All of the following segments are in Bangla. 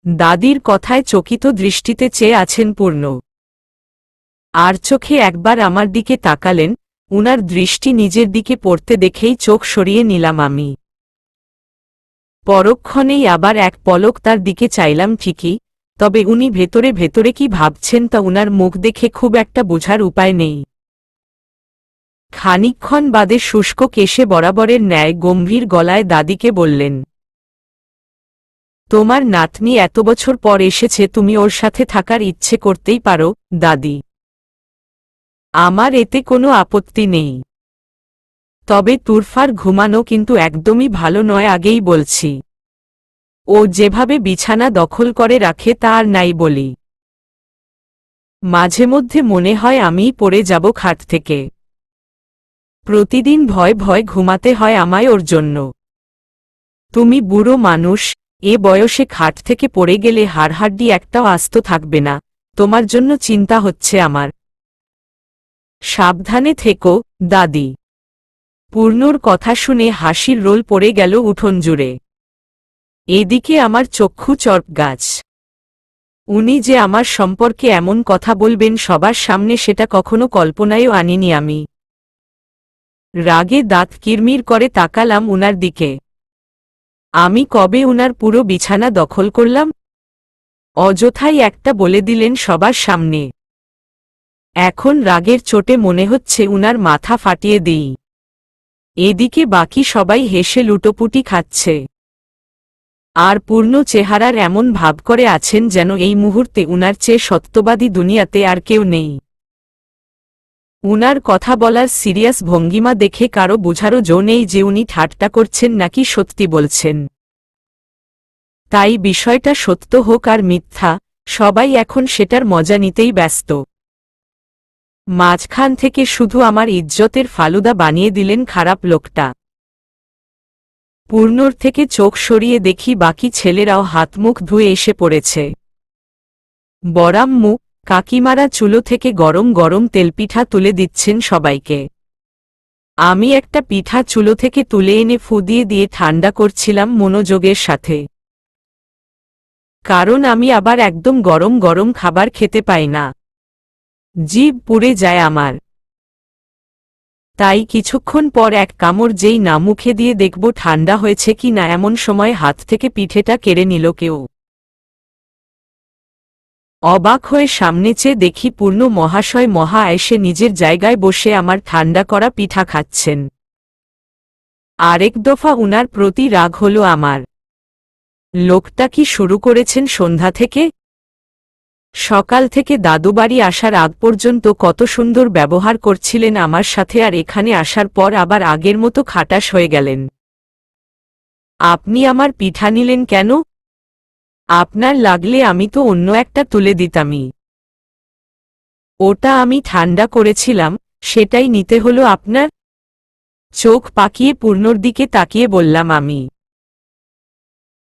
দাদির কথায় চকিত দৃষ্টিতে চেয়ে আছেন পূর্ণ। আর চোখে একবার আমার দিকে তাকালেন, উনার দৃষ্টি নিজের দিকে পড়তে দেখেই চোখ সরিয়ে নিলাম আমি। পরক্ষণেই আবার এক পলক তার দিকে চাইলাম ঠিকই, তবে উনি ভেতরে ভেতরে কি ভাবছেন তা উনার মুখ দেখে খুব একটা বোঝার উপায় নেই। খানিকক্ষণ বাদে শুষ্ক কেশে বরাবরের ন্যায় গম্ভীর গলায় দাদিকে বললেন, তোমার নাতনি এত বছর পর এসেছে, তুমি ওর সাথে থাকার ইচ্ছে করতেই পারো দাদি। আমার এতে কোনো আপত্তি নেই, তবে তুরফার ঘুমানো কিন্তু একদমই ভালো নয়, আগেই বলছি। ও যেভাবে বিছানা দখল করে রাখে তা আর নাই বলি। মাঝে মধ্যে মনে হয় আমিই পড়ে যাব খাট থেকে। প্রতিদিন ভয় ভয় ঘুমাতে হয় আমায় ওর জন্য। তুমি বুড়ো মানুষ, এ বয়সে খাট থেকে পড়ে গেলে হাড়হাড্ডি একটাও আস্ত থাকবে না, তোমার জন্য চিন্তা হচ্ছে আমার। সাবধানে থেকো দাদি। পূর্ণর কথা শুনে হাসির রোল পড়ে গেল উঠোন জুড়ে। এদিকে আমার চক্ষু চর্প গাছ। উনি যে আমার সম্পর্কে এমন কথা বলবেন সবার সামনে, সেটা কখনো কল্পনায়ও আনিনি আমি। রাগে দাঁত কিরমির করে তাকালাম উনার দিকে। আমি কবে উনার পুরো বিছানা দখল করলাম? অযথাই একটা বলে দিলেন সবার সামনে। এখন রাগের চোটে মনে হচ্ছে উনার মাথা ফাটিয়ে দিই। এদিকে বাকি সবাই হেসে লুটোপুটি খাচ্ছে, আর পূর্ণ চেহারার এমন ভাব করে আছেন যেন এই মুহূর্তে উনার চেয়ে সত্যবাদী দুনিয়াতে আর কেউ নেই। উনার কথা বলার সিরিয়াস ভঙ্গিমা দেখে কারো বোঝারও জো নেই যে উনি ঠাট্টা করছেন নাকি সত্যি বলছেন। তাই বিষয়টা সত্য হোক আর মিথ্যা, সবাই এখন সেটার মজা নিতেই ব্যস্ত। মাঝখান থেকে শুধু আমার ইজ্জতের ফালুদা বানিয়ে দিলেন খারাপ লোকটা। পূর্ণর থেকে চোখ সরিয়ে দেখি বাকি ছেলেরাও হাতমুখ ধুয়ে এসে পড়েছে। বড়াম্মু, কাকিমারা চুলো থেকে গরম গরম তেলপিঠা তুলে দিচ্ছেন সবাইকে। আমি একটা পিঠা চুলো থেকে তুলে এনে ফু দিয়ে দিয়ে ঠান্ডা করছিলাম মনোযোগের সাথে, কারণ আমি আবার একদম গরম গরম খাবার খেতে পাই না, জিভ পুড়ে যায় আমার। তাই কিছুক্ষণ পর এক কামড় যেই না মুখে দিয়ে দেখব ঠান্ডা হয়েছে কি না, এমন সময় হাত থেকে পিঠেটা কেড়ে নিল কেউ। অবাক হয়ে সামনে চেয়ে দেখি পূর্ণ মহাশয় মহা আয়েসে নিজের জায়গায় বসে আমার ঠান্ডা করা পিঠা খাচ্ছেন। আরেক দফা উনার প্রতি রাগ হল আমার। লোকটা কি শুরু করেছেন সন্ধ্যা থেকে? সকাল থেকে দাদুবাড়ি আসার আগ পর্যন্ত কত সুন্দর ব্যবহার করছিলেন আমার সাথে, আর এখানে আসার পর আবার আগের মতো খাটাস হয়ে গেলেন। আপনি আমার পিঠা নিলেন কেন? আপনার লাগলে আমি তো অন্য একটা তুলে দিতামই। ওটা আমি ঠান্ডা করেছিলাম, সেটাই নিতে হলো আপনার? চোখ পাকিয়ে পূর্ণর দিকে তাকিয়ে বললাম আমি।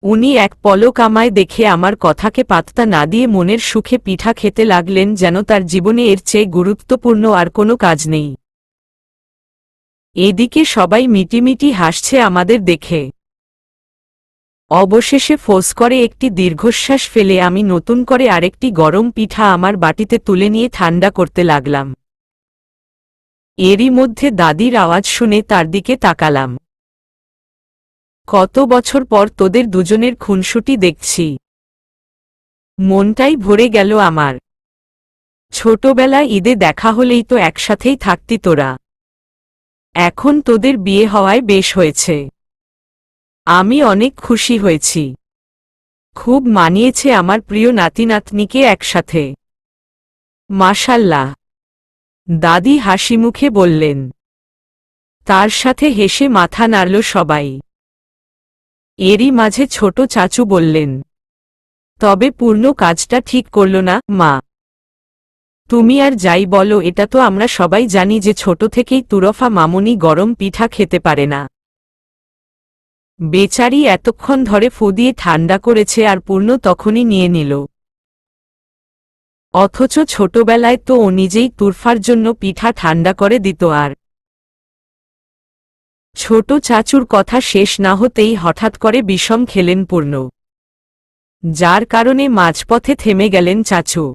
উনি এক পলক আমায় দেখে আমার কথাকে পাত্তা না দিয়ে মনের সুখে পিঠা খেতে লাগলেন, যেন তার জীবনে এর চেয়ে গুরুত্বপূর্ণ আর কোনো কাজ নেই। এদিকে সবাই মিটিমিটি হাসছে আমাদের দেখে। অবশেষে ফোঁস করে একটি দীর্ঘশ্বাস ফেলে আমি নতুন করে আরেকটি গরম পিঠা আমার বাটিতে তুলে নিয়ে ঠান্ডা করতে লাগলাম। এরই মধ্যে দাদির আওয়াজ শুনে তার দিকে তাকালাম। কত বছর পর তোদের দুজনের খুনসুটি দেখছি, মনটাই ভরে গেল আমার। ছোটবেলায় ঈদে দেখা হলেই তো একসাথেই থাকতি তোরা, এখন তোদের বিয়ে হওয়ায় বেশ হয়েছে। আমি অনেক খুশি হয়েছি, খুব মানিয়েছে আমার প্রিয় নাতি নাতনিকে একসাথে। মাশাল্লাহ, দাদি হাসিমুখে বললেন। তার সাথে হেসে মাথা নাড়ল সবাই। এরই মাঝে ছোট চাচু বললেন, তবে পূর্ণ কাজটা ঠিক করল না মা। তুমি আর যাই বলো, এটা তো আমরা সবাই জানি যে ছোট থেকেই তুরফা মামুনি গরম পিঠা খেতে পারে না। বেচারি এতক্ষণ ধরে ফু দিয়ে ঠান্ডা করেছে আর পূর্ণ তখনই নিয়ে নিল। অথচ ছোটবেলায় তো ও নিজেই তুরফার জন্য পিঠা ঠান্ডা করে দিত। আর ছোট চাচুর কথা শেষ না হতেই হঠাৎ করে বিষম খেলেন পূর্ণ। যার কারণে মাঝপথে থেমে গেলেন চাচু।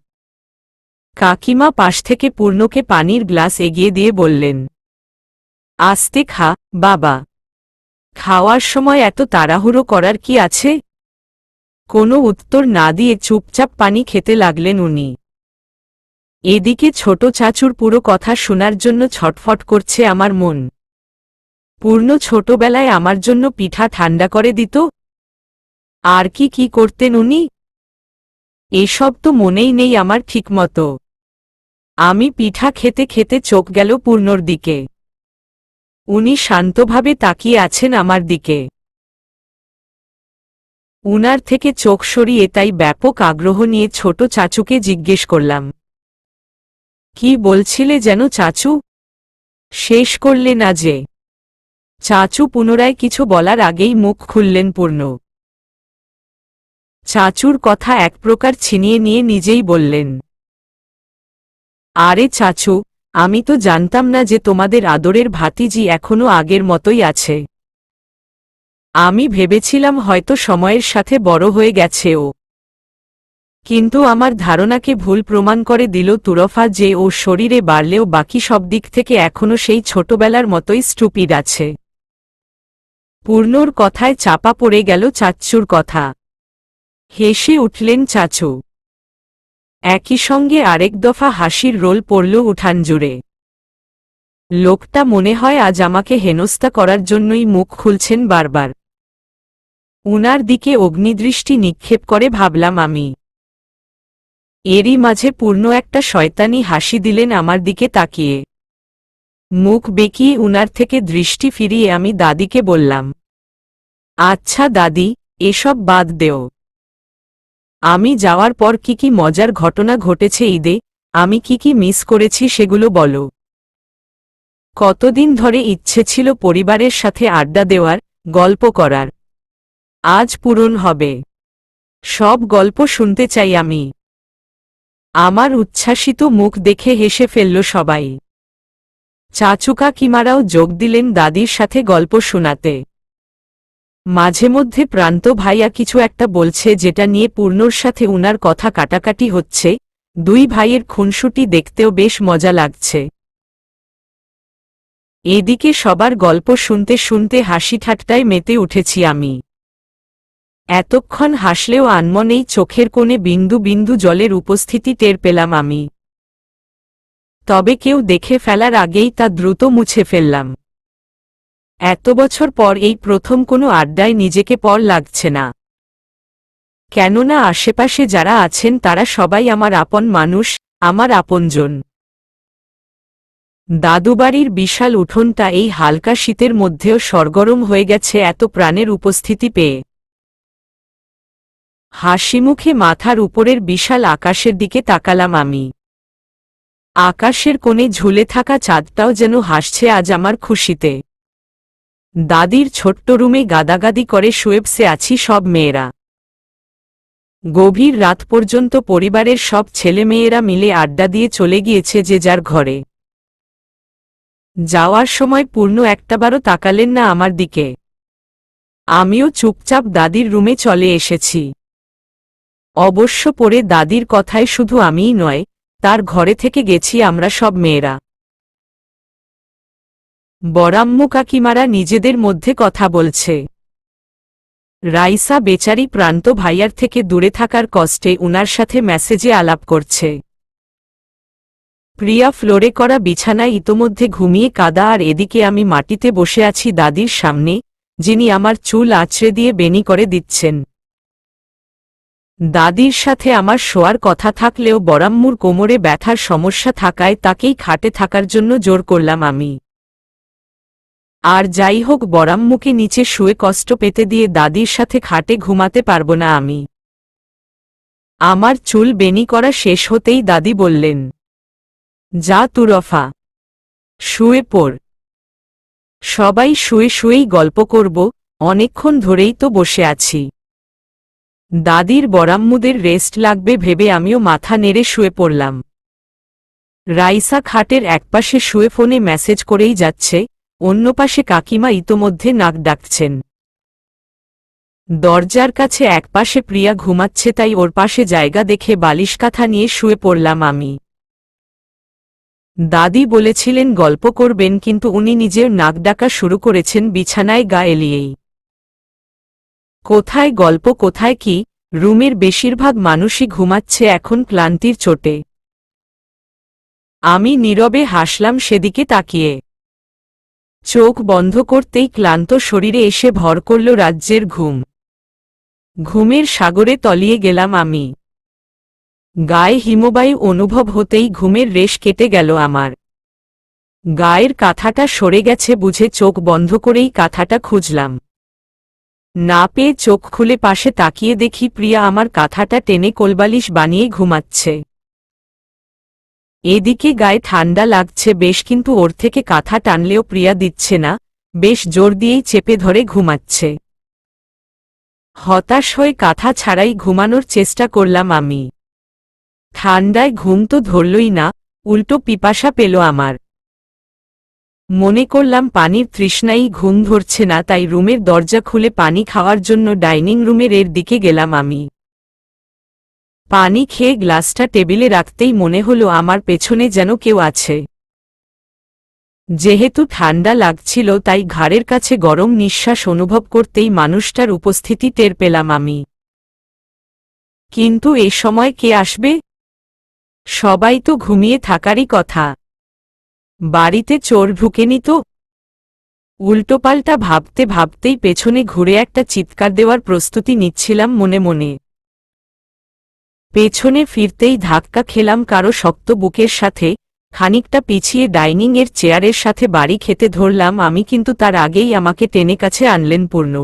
কাকিমা পাশ থেকে পূর্ণকে পানির গ্লাস এগিয়ে দিয়ে বললেন, আস্তে খা বাবা, খাওয়ার সময় এত তাড়াহুড়ো করার কি আছে? কোনো উত্তর না দিয়ে চুপচাপ পানি খেতে লাগলেন উনি। এদিকে ছোট চাচুর পুরো কথা শোনার জন্য ছটফট করছে আমার মন। পূর্ণ ছোটবেলায় আমার জন্য পিঠা ঠান্ডা করে দিত। আর কি কি করতেন উনি, এসব তো মনেই নেই আমার ঠিকমতো। আমি পিঠা খেতে খেতে চোখ গেল পূর্ণর দিকে। উনি শান্তভাবে তাকিয়ে আছেন আমার দিকে। উনার থেকে চোখ সরিয়ে তাই ব্যাপক আগ্রহ নিয়ে ছোট চাচুকে জিজ্ঞেস করলাম, কি বলছিলে যেন চাচু? শেষ করলে না যে? চাচু পুনরায় কিছু বলার আগেই মুখ খুললেন পূর্ণ। চাচুর কথা এক প্রকার ছিনিয়ে নিয়ে নিজেই বললেন, আরে চাচু, আমি তো জানতাম না যে তোমাদের আদরের ভাতিজি এখনো আগের মতোই আছে। আমি ভেবেছিলাম হয়তো সময়ের সাথে বড় হয়ে গেছে ও। কিন্তু আমার ধারণাকে ভুল প্রমাণ করে দিল তুরফা যে ও শরীরে বাড়লেও বাকি সব দিক থেকে এখনো সেই ছোটবেলার মতোই স্টুপিড আছে। পূর্ণর কথায় চাপা পড়ে গেল চাচ্চুর কথা। হেসে উঠলেন চাচু। একই সঙ্গে আরেক দফা হাসির রোল পড়ল উঠান জুড়ে। লোকটা মনে হয় আজ আমাকে হেনস্থা করার জন্যই মুখ খুলছেন বারবার। উনার দিকে অগ্নিদৃষ্টি নিক্ষেপ করে ভাবলাম আমি। এরই মাঝে পূর্ণ একটা শয়তানি হাসি দিলেন আমার দিকে তাকিয়ে। মুখ বেঁকিয়ে উনার থেকে দৃষ্টি ফিরিয়ে আমি দাদিকে বললাম, আচ্ছা দাদি, এসব বাদ দেও। আমি যাওয়ার পর কি কি মজার ঘটনা ঘটেছে ঈদে, আমি কি কি মিস করেছি সেগুলো বলো। কতদিন ধরে ইচ্ছে ছিল পরিবারের সাথে আড্ডা দেওয়ার, গল্প করার। আজ পূরণ হবে। সব গল্প শুনতে চাই আমি। আমার উচ্ছ্বাসিত মুখ দেখে হেসে ফেলল সবাই। চাচু কাকিমারাও যোগ দিলেন দাদির সাথে গল্প শোনাতে। মাঝে মধ্যে প্রান্ত ভাইয়া কিছু একটা বলছে যেটা নিয়ে পূর্ণর সাথে উনার কথা কাটাকাটি হচ্ছে। দুই ভাইয়ের খুনসুটি দেখতেও বেশ মজা লাগছে। এদিকে সবার গল্প শুনতে শুনতে হাসি ঠাট্টায় মেতে উঠেছি আমি। এতক্ষণ হাসলেও আনমনেই চোখের কোণে বিন্দু বিন্দু জলের উপস্থিতি টের পেলাম আমি। তবে কেউ দেখে ফেলার আগেই তা দ্রুত মুছে ফেললাম। এত বছর পর এই প্রথম কোনো আড্ডায় নিজেকে পর লাগছে না। কেননা আশেপাশে যারা আছেন তারা সবাই আমার আপন মানুষ, আমার আপনজন। দাদুবাড়ির বিশাল উঠোনটা এই হালকা শীতের মধ্যেও সরগরম হয়ে গেছে এত প্রাণের উপস্থিতি পেয়ে। হাসিমুখে মাথার উপরের বিশাল আকাশের দিকে তাকালাম আমি। আকাশের কোণে ঝুলে থাকা চাঁদটাও যেন হাসছে আজ আমার খুশিতে। দাদির ছোট্ট রুমে গাদাগাদি করে শুয়েবসে আছি সব মেয়েরা। গভীর রাত পর্যন্ত পরিবারের সব ছেলেমেয়েরা মিলে আড্ডা দিয়ে চলে গিয়েছে যে যার ঘরে। যাওয়ার সময় পূর্ণ একটাবারও তাকালেন না আমার দিকে। আমিও চুপচাপ দাদির রুমে চলে এসেছি। অবশ্য পরে দাদির কথায় শুধু আমিই নয়, তার ঘরে থেকে গেছি আমরা সব মেয়েরা। বড়াম্মু কাকিমারা নিজেদের মধ্যে কথা বলছে। রাইসা বেচারি প্রান্ত ভাইয়ার থেকে দূরে থাকার কষ্টে উনার সাথে মেসেজে আলাপ করছে। প্রিয়া ফ্লোরে করা বিছানায় ইতোমধ্যে ঘুমিয়ে কাদা আর এদিকে আমি মাটিতে বসে আছি দাদির সামনে, যিনি আমার চুল আঁচড়ে দিয়ে বেনি করে দিচ্ছেন। দাদির সাথে আমার শোয়ার কথা থাকলেও বড়াম্মুর কোমরে ব্যথার সমস্যা থাকায় তাকেই খাটে থাকার জন্য জোর করলাম আমি। আর যাই হোক বড়াম্মুকে নিচে শুয়ে কষ্ট পেতে দিয়ে দাদির সাথে খাটে ঘুমাতে পারব না আমি। আমার চুল বেনি করা শেষ হতেই দাদি বললেন, যা তুরফা, শুয়ে পড়। সবাই শুয়ে শুয়েই গল্প করব, অনেকক্ষণ ধরেই তো বসে আছি। দাদির বড়াম্মুদের রেস্ট লাগবে ভেবে আমিও মাথা নেড়ে শুয়ে পড়লাম। রাইসা খাটের একপাশে শুয়ে ফোনে মেসেজ করেই যাচ্ছে, অন্য পাশে কাকিমা ইতোমধ্যে নাক ডাকছেন। দরজার কাছে একপাশে প্রিয়া ঘুমাচ্ছে, তাই ওর পাশে জায়গা দেখে বালিশ কাঁথা নিয়ে শুয়ে পড়লাম আমি। দাদি বলেছিলেন গল্প করবেন, কিন্তু উনি নিজের নাক ডাকা শুরু করেছেন বিছানায় গা এলিয়েই। কোথায় গল্প, কোথায় কি, রুমের বেশিরভাগ মানুষই ঘুমাচ্ছে এখন ক্লান্তির চোটে। আমি নীরবে হাসলাম সেদিকে তাকিয়ে। চোখ বন্ধ করতেই ক্লান্ত শরীরে এসে ভর করল রাজ্যের ঘুম। ঘুমের সাগরে তলিয়ে গেলাম আমি। গায়ে হিমবায়ু অনুভব হতেই ঘুমের রেশ কেটে গেল আমার। গায়ের কাঁথাটা সরে গেছে বুঝে চোখ বন্ধ করেই কাঁথাটা খুঁজলাম। না পেয়ে চোখ খুলে পাশে তাকিয়ে দেখি প্রিয়া আমার কাঁথাটা টেনে কোলবালিশ বানিয়ে ঘুমাচ্ছে। এদিকে গায়ে ঠান্ডা লাগছে বেশ, কিন্তু ওর থেকে কাঁথা টানলেও প্রিয়া দিচ্ছে না, বেশ জোর দিয়েই চেপে ধরে ঘুমাচ্ছে। হতাশ হয়ে কাঁথা ছাড়াই ঘুমানোর চেষ্টা করলাম আমি। ঠান্ডায় ঘুম তো ধরলই না, উল্টো পিপাসা পেল আমার। মনে করলাম পানির তৃষ্ণাই ঘুম ধরছে না, তাই রুমের দরজা খুলে পানি খাওয়ার জন্য ডাইনিং রুমের এর দিকে গেলাম আমি। পানি খেয়ে গ্লাসটা টেবিলে রাখতেই মনে হলো আমার পেছনে যেন কেউ আছে। যেহেতু ঠান্ডা লাগছিল তাই ঘাড়ের কাছে গরম নিঃশ্বাস অনুভব করতেই মানুষটার উপস্থিতি টের পেলাম আমি। কিন্তু এ সময় কে আসবে? সবাই তো ঘুমিয়ে থাকারই কথা। বাড়িতে চোর ঢুকেনি তো? উল্টোপাল্টা ভাবতে ভাবতেই পেছনে ঘুরে একটা চিৎকার দেওয়ার প্রস্তুতি নিচ্ছিলাম মনে মনে। পেছনে ফিরতেই ধাক্কা খেলাম কারো শক্ত বুকের সাথে, খানিকটা পিছিয়ে ডাইনিং এর চেয়ারের সাথে বাড়ি খেতে ধরলাম আমি, কিন্তু তার আগেই আমাকে টেনে কাছে আনলেন পূর্ণ।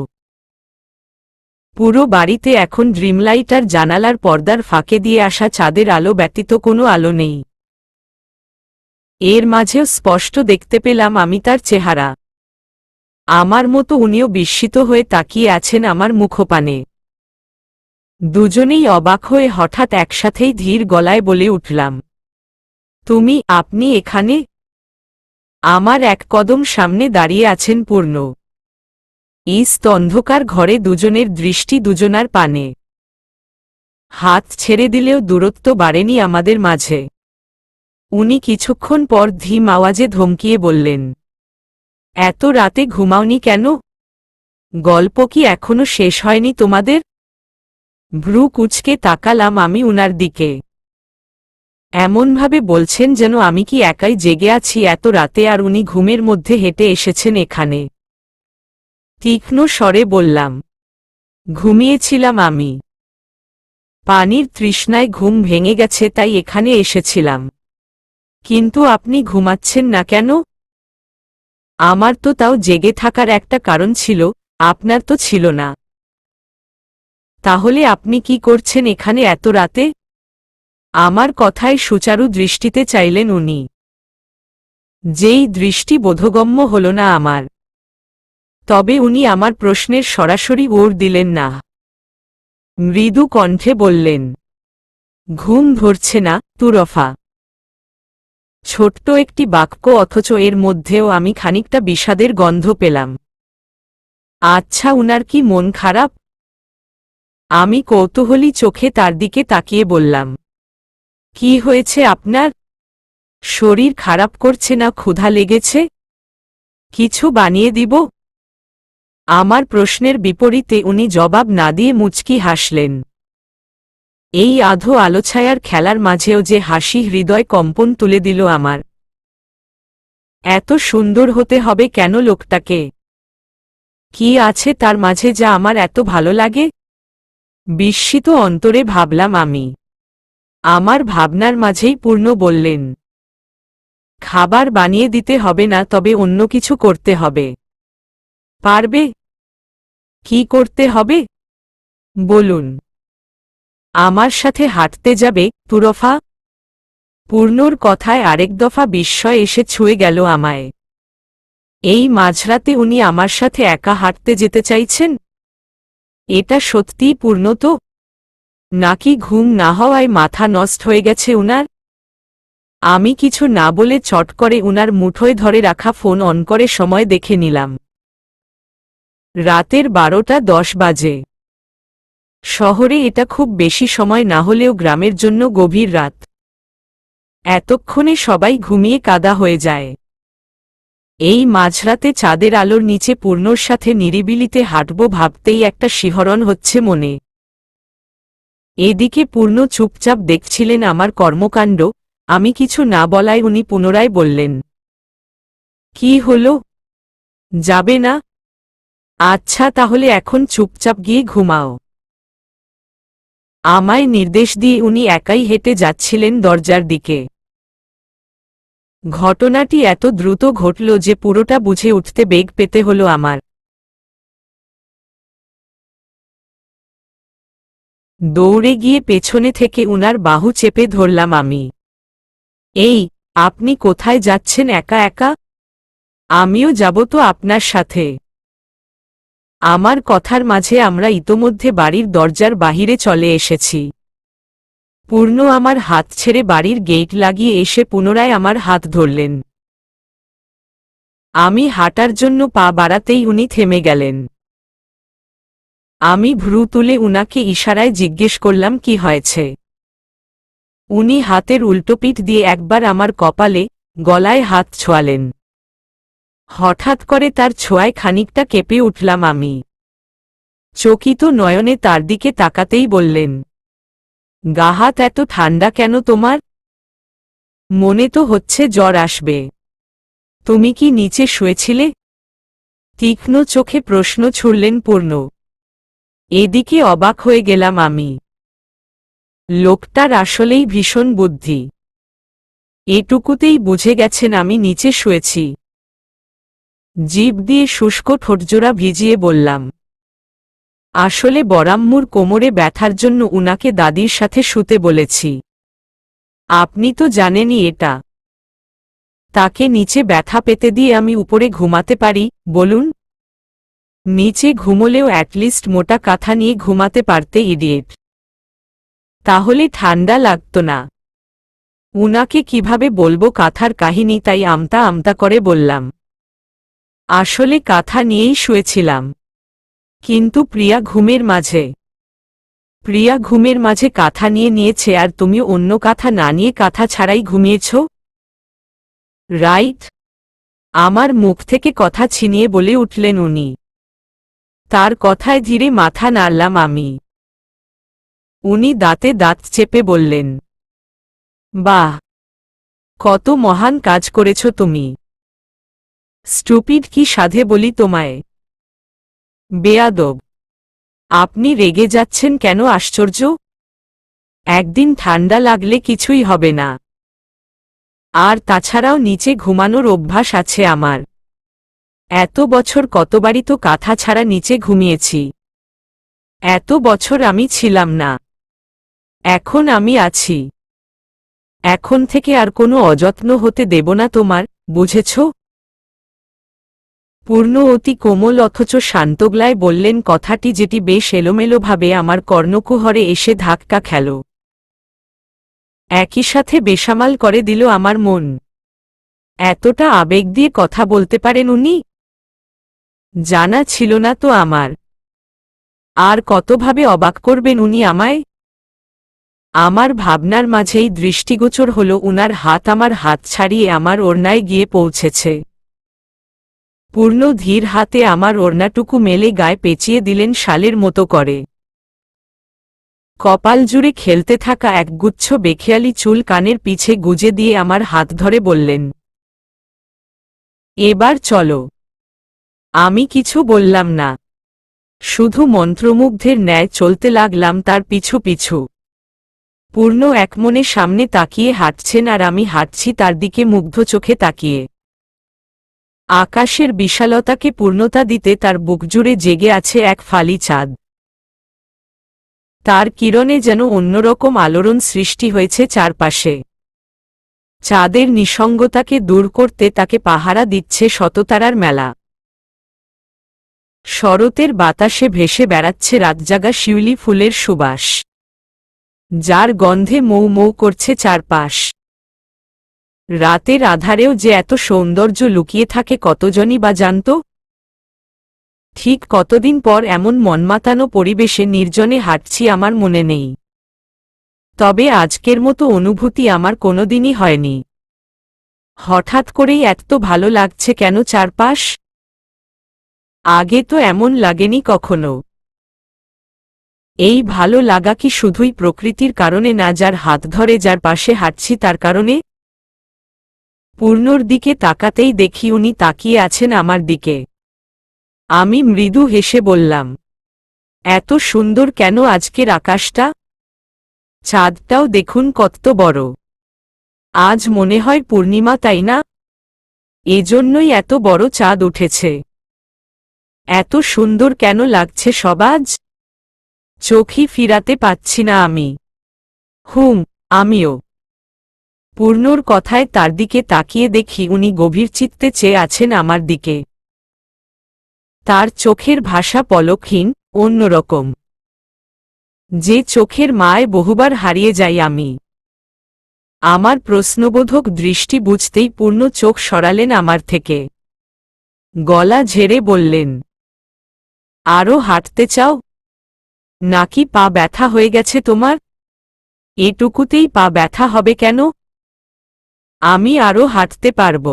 পুরো বাড়িতে এখন ড্রিমলাইট আর জানালার পর্দার ফাঁকে দিয়ে আসা চাঁদের আলো ব্যতীত কোনো আলো নেই। এর মাঝেও স্পষ্ট দেখতে পেলাম আমি তার চেহারা। আমার মতো উনিও বিস্মিত হয়ে তাকিয়ে আছেন আমার মুখপানে। দুজনেই অবাক হয়ে হঠাৎ একসাথেই ধীর গলায় বলে উঠলাম, আপনি এখানে? আমার এক কদম সামনে দাঁড়িয়ে আছেন পূর্ণ। ইস্ত অন্ধকার ঘরে দুজনের দৃষ্টি দুজনার পানে। হাত ছেড়ে দিলেও দূরত্ব বাড়েনি আমাদের মাঝে। উনি কিছুক্ষণ পর ধীম আওয়াজে ধমকিয়ে বললেন, এত রাতে ঘুমাওনি কেন? গল্প কি এখনো শেষ হয়নি তোমাদের? ভ্রু কুঁচকে তাকালাম আমি উনার দিকে। এমনভাবে বলছেন যেন আমি কি একাই জেগে আছি এত রাতে আর উনি ঘুমের মধ্যে হেঁটে এসেছেন এখানে। তীক্ষ্ণ স্বরে বললাম, ঘুমিয়েছিলাম আমি। পানির তৃষ্ণায় ঘুম ভেঙে গেছে তাই এখানে এসেছিলাম। কিন্তু আপনি ঘুমাচ্ছেন না কেন? আমার তো তাও জেগে থাকার একটা কারণ ছিল, আপনার তো ছিল না। তাহলে আপনি কি করছেন এখানে এত রাতে? আমার কথায় সুচারু দৃষ্টিতে চাইলেন উনি। যেই দৃষ্টি বোধগম্য হল না আমার। তবে উনি আমার প্রশ্নের সরাসরি ওর দিলেন না। মৃদু কণ্ঠে বললেন, ঘুম ধরছে না তুরফা। ছোট্ট একটি বাক্য, অথচ এর মধ্যেও আমি খানিকটা বিষাদের গন্ধ পেলাম। আচ্ছা, উনার কি মন খারাপ? আমি কৌতূহলী চোখে তার দিকে তাকিয়ে বললাম, কি হয়েছে আপনার? শরীর খারাপ করছে না ক্ষুধা লেগেছে? কিছু বানিয়ে দিব? আমার প্রশ্নের বিপরীতে উনি জবাব না দিয়ে মুচকি হাসলেন। এই আধো আলোছায়ার খেলার মাঝেও যে হাসি হৃদয় কম্পন তুলে দিল আমার। এত সুন্দর হতে হবে কেন লোকটাকে? কি আছে তার মাঝে যা আমার এত ভালো লাগে? বিস্মিত অন্তরে ভাবলাম আমি। আমার ভাবনার মাঝেই পূর্ণ বললেন, খাবার বানিয়ে দিতে হবে না, তবে অন্য কিছু করতে হবে। পারবে? কি করতে হবে বলুন? আমার সাথে হাঁটতে যাবে তুরফা? পূর্ণর কথায় আরেক দফা বিস্ময় এসে ছুঁয়ে গেল আমায়। এই মাঝরাতে উনি আমার সাথে একা হাঁটতে যেতে চাইছেন? এটা সত্যিই পূর্ণ তো? নাকি ঘুম না হওয়ায় মাথা নষ্ট হয়ে গেছে উনার? আমি কিছু না বলে চট করে উনার মুঠোয় ধরে রাখা ফোন অন করে সময় দেখে নিলাম। রাতের 12:10 বাজে। শহরে এটা খুব বেশি সময় না হলেও গ্রামের জন্য গভীর রাত। এতক্ষণে সবাই ঘুমিয়ে কাদা হয়ে যায়। এই মাঝরাতে চাঁদের আলোর নিচে পূর্ণর সাথে নিরিবিলিতে হাঁটব ভাবতেই একটা শিহরণ হচ্ছে মনে। এদিকে পূর্ণ চুপচাপ দেখছিলেন আমার কর্মকাণ্ড। আমি কিছু না বলায় উনি পুনরায় বললেন, কি হলো, যাবে না? আচ্ছা তাহলে এখন চুপচাপ গিয়ে ঘুমাও। আমায় নির্দেশ দিয়ে উনি একাই হেঁটে যাচ্ছিলেন দরজার দিকে। ঘটনাটি এত দ্রুত ঘটল যে পুরোটা বুঝে উঠতে বেগ পেতে হলো আমার। দৌড়ে গিয়ে পেছনে থেকে উনার বাহু চেপে ধরলাম আমি। এই, আপনি কোথায় যাচ্ছেন একা একা? আমিও যাব তো আপনার সাথে। আমার কথার মাঝে আমরা ইতোমধ্যে বাড়ির দরজার বাহিরে চলে এসেছি। পূর্ণ আমার হাত ছেড়ে বাড়ির গেট লাগিয়ে এসে পুনরায় আমার হাত ধরলেন। আমি হাঁটার জন্য পা বাড়াতেই উনি থেমে গেলেন। আমি ভ্রু তুলে উনাকে ইশারায় জিজ্ঞেস করলাম কি হয়েছে। উনি হাতের উল্টোপিঠ দিয়ে একবার আমার কপালে, গলায় হাত ছোঁয়ালেন। হঠাৎ করে তার ছোঁয়ায় খানিকটা কেঁপে উঠলাম আমি। চকিত নয়নে তার দিকে তাকাতেই বললেন, গা হাত এত ঠান্ডা কেন তোমার? মনে তো হচ্ছে জ্বর আসবে। তুমি কি নিচে শুয়েছিলে? তীক্ষ্ণ চোখে প্রশ্ন ছুড়লেন পূর্ণ। এদিকে অবাক হয়ে গেলাম আমি। লোকটার আসলেই ভীষণ বুদ্ধি। এটুকুতেই বুঝে গেছেন আমি নিচে শুয়েছি। জিভ দিয়ে শুষ্ক ঠোঁটজোড়া ভিজিয়ে বললাম, আসলে বরাম্মুর কোমরে ব্যথার জন্য উনাকে দাদির সাথে শুতে বলেছি। আপনি তো জানেনই এটা। তাকে নিচে ব্যথা পেতে দিয়ে আমি উপরে ঘুমাতে পারি বলুন? নিচে ঘুমোলেও অ্যাটলিস্ট মোটা কাঁথা নিয়ে ঘুমাতে পারতে ইডিয়েট। তাহলে ঠান্ডা লাগতো না। উনাকে কিভাবে বলবো কাঁথার কাহিনী, তাই আমতা আমতা করে বললাম, আসলে কাঁথা নিয়েই শুয়েছিলাম। কিন্তু প্রিয়া ঘুমের মাঝে কাঁথা নিয়েছে আর তুমিও অন্য কাঁথা না নিয়ে কাঁথা ছাড়াই ঘুমিয়েছ? রাইট? আমার মুখ থেকে কথা ছিনিয়ে বলে উঠলেন উনি। তার কথায় ধীরে মাথা নাড়লাম আমি। উনি দাঁতে দাঁত চেপে বললেন, বাহ, কত মহান কাজ করেছ তুমি। স্টুপিড কি সাধে বলি তোমায়? বেয়াদব। আপনি রেগে যাচ্ছেন কেন আশ্চর্য? একদিন ঠান্ডা লাগলে কিছুই হবে না। আর তাছাড়াও নিচে ঘুমানোর অভ্যাস আছে আমার। এত বছর কতবারই তো কাঁথা ছাড়া নিচে ঘুমিয়েছি। এত বছর আমি ছিলাম না, এখন আমি আছি। এখন থেকে আর কোনো অযত্ন হতে দেব না তোমার, বুঝেছ? পূর্ণ অতি কোমল অথচ শান্তগলায় বললেন কথাটি, যেটি বেশ এলোমেলোভাবে আমার কর্ণকুহরে এসে ধাক্কা খেল। একই সাথে বেসামাল করে দিল আমার মন। এতটা আবেগ দিয়ে কথা বলতে পারেন উনি? জানা ছিল না তো আমার। আর কতভাবে অবাক করবেন উনি আমায়? আমার ভাবনার মাঝেই দৃষ্টিগোচর হল উনার হাত আমার হাত ছাড়িয়ে আমার ওড়নায় গিয়ে পৌঁছেছে। পূর্ণ ধীর হাতে আমার ওড়নাটুকু মেলে গায়ে পেঁচিয়ে দিলেন শালের মতো করে। কপাল জুড়ে খেলতে থাকা একগুচ্ছ বেখেয়ালি চুল কানের পিছে গুজে দিয়ে আমার হাত ধরে বললেন, এবার চলো। আমি কিছু বললাম না, শুধু মন্ত্রমুগ্ধের ন্যায় চলতে লাগলাম তার পিছু পিছু। পূর্ণ একমনে সামনে তাকিয়ে হাঁটছেন আর আমি হাঁটছি তার দিকে মুগ্ধ চোখে তাকিয়ে। আকাশের বিশালতাকে পূর্ণতা দিতে তার বুক জুড়ে জেগে আছে এক ফালি চাঁদ। তার কিরণে যেন অন্যরকম আলোড়ন সৃষ্টি হয়েছে চারপাশে। চাঁদের নিঃসঙ্গতাকে দূর করতে তাকে পাহারা দিচ্ছে শততারার মেলা। শরতের বাতাসে ভেসে বেড়াচ্ছে রাতজাগা শিউলি ফুলের সুবাস, যার গন্ধে মৌ মৌ করছে চারপাশ। রাতের আধারেও যে এত সৌন্দর্য লুকিয়ে থাকে কতজনই বা জানত। ঠিক কতদিন পর এমন মনমাতানো পরিবেশে নির্জনে হাঁটছি আমার মনে নেই, তবে আজকের মতো অনুভূতি আমার কোনোদিনই হয়নি। হঠাৎ করেই এত ভালো লাগছে কেন চারপাশ? আগে তো এমন লাগেনি কখনো। এই ভালো লাগা কি শুধুই প্রকৃতির কারণে না, যার হাত ধরে যার পাশে হাঁটছি তার কারণে? পূর্ণর দিকে তাকাতেই দেখি উনি তাকিয়ে আছেন আমার দিকে। আমি মৃদু হেসে বললাম, এত সুন্দর কেন আজকের আকাশটা? চাঁদটাও দেখুন কত বড়। আজ মনে হয় পূর্ণিমা, তাই না? এজন্যই এত বড় চাঁদ উঠেছে। এত সুন্দর কেন লাগছে সবাজ? চোখই ফিরাতে পাচ্ছি না আমি। আমিও। পূর্ণর কথায় তার দিকে তাকিয়ে দেখি উনি গভীর চিত্তে চেয়ে আছেন আমার দিকে। তার চোখের ভাষা পলকহীন, অন্যরকম, যে চোখের মায় বহুবার হারিয়ে যাই আমি। আমার প্রশ্নবোধক দৃষ্টি বুঝতেই পূর্ণ চোখ সরালেন আমার থেকে। গলা ঝেড়ে বললেন, আরও হাঁটতে চাও? নাকি পা ব্যথা হয়ে গেছে তোমার? এটুকুতেই পা ব্যথা হবে কেন? আমি আরও হাঁটতে পারব।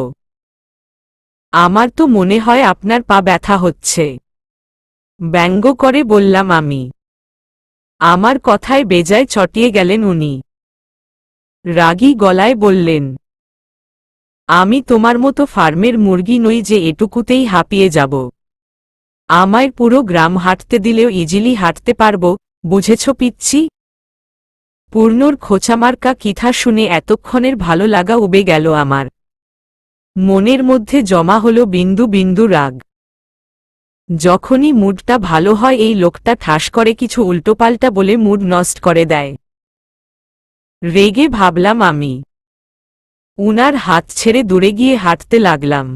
আমার তো মনে হয় আপনার পা ব্যথা হচ্ছে, ব্যঙ্গ করে বললাম আমি। আমার কথায় বেজায় চটিয়ে গেলেন উনি। রাগী গলায় বললেন, আমি তোমার মতো ফার্মের মুরগি নই যে এটুকুতেই হাঁপিয়ে যাব। আমায় পুরো গ্রাম হাঁটতে দিলেও ইজিলি হাঁটতে পারব, বুঝেছ পিচ্ছি? পূর্ণর খোঁচামার্কা কিথা শুনে এতক্ষণের ভালো লাগা উবে গেল আমার। মনের মধ্যে জমা হলো বিন্দু বিন্দু রাগ। যখনই মুডটা ভালো হয় এই লোকটা ঠাস করে কিছু উল্টোপাল্টা বলে মুড নষ্ট করে দেয়। রেগে ভাবলাম আমি। উনার হাত ছেড়ে দূরে গিয়ে হাঁটতে লাগলাম।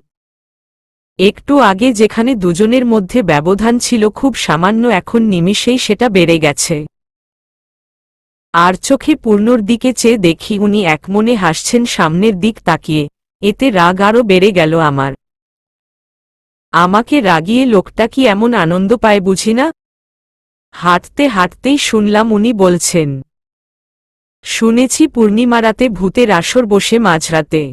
একটু আগে যেখানে দুজনের মধ্যে ব্যবধান ছিল খুব সামান্য, এখন নিমিষেই সেটা বেড়ে গেছে। আর চোখে পূর্ণর দিকে চেয়ে দেখি উনি একমনে হাসছেন সামনের দিক তাকিয়ে। এতে রাগ আরও বেড়ে গেল আমার। আমাকে রাগিয়ে লোকটা কি এমন আনন্দ পায় বুঝি না। হাঁটতে হাঁটতেই শুনলাম উনি বলছেন, শুনেছি পূর্ণিমারাতে ভূতের আসর বসে মাঝরাতে।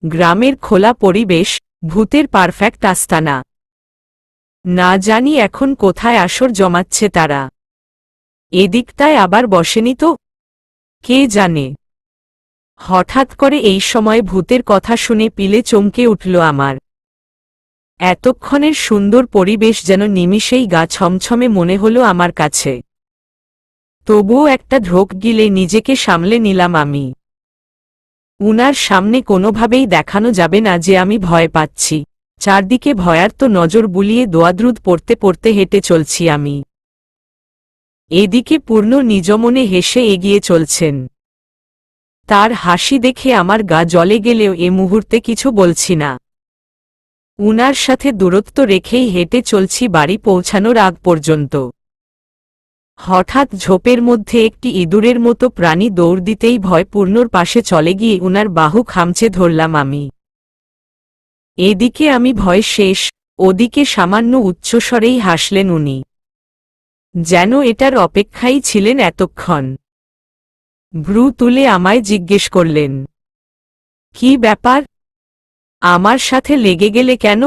গ্রামের খোলা পরিবেশ, ভূতের পারফেক্ট আস্তানা। না জানি এখন কোথায় আসর জমাচ্ছে তারা। এদিকটায় আবার বসেনি তো? কে জানে। হঠাৎ করে এই সময় ভূতের কথা শুনে পিলে চমকে উঠল আমার। এতক্ষণের সুন্দর পরিবেশ যেন নিমিষেই গা ছমছমে মনে হলো আমার কাছে। তবুও একটা ঢোক গিলে নিজেকে সামলে নিলাম আমি। উনার সামনে কোনোভাবেই দেখানো যাবে না যে আমি ভয় পাচ্ছি। চারদিকে ভয়ার্ত নজর বুলিয়ে দোয়াদ্রুদ পড়তে পড়তে হেঁটে চলছি আমি। এদিকে পূর্ণ নিজমনে হেসে এগিয়ে চলছেন। তার হাসি দেখে আমার গা জ্বলে গেলেও এ মুহূর্তে কিছু বলছি না। উনার সাথে দূরত্ব রেখেই হেঁটে চলছি বাড়ি পৌঁছানোর আগ পর্যন্ত। হঠাৎ ঝোপের মধ্যে একটি ইঁদুরের মতো প্রাণী দৌড় দিতেই ভয় পূর্ণর পাশে চলে গিয়ে উনার বাহু খামচে ধরলাম আমি। এদিকে আমি ভয় শেষ, ওদিকে সামান্য উচ্চস্বরেই হাসলেন উনি। যেন এটার অপেক্ষাই ছিলেন এতক্ষণ। ভ্রু তুলে আমায় জিজ্ঞেস করলেন, কি ব্যাপার? আমার সাথে লেগে গেলে কেন?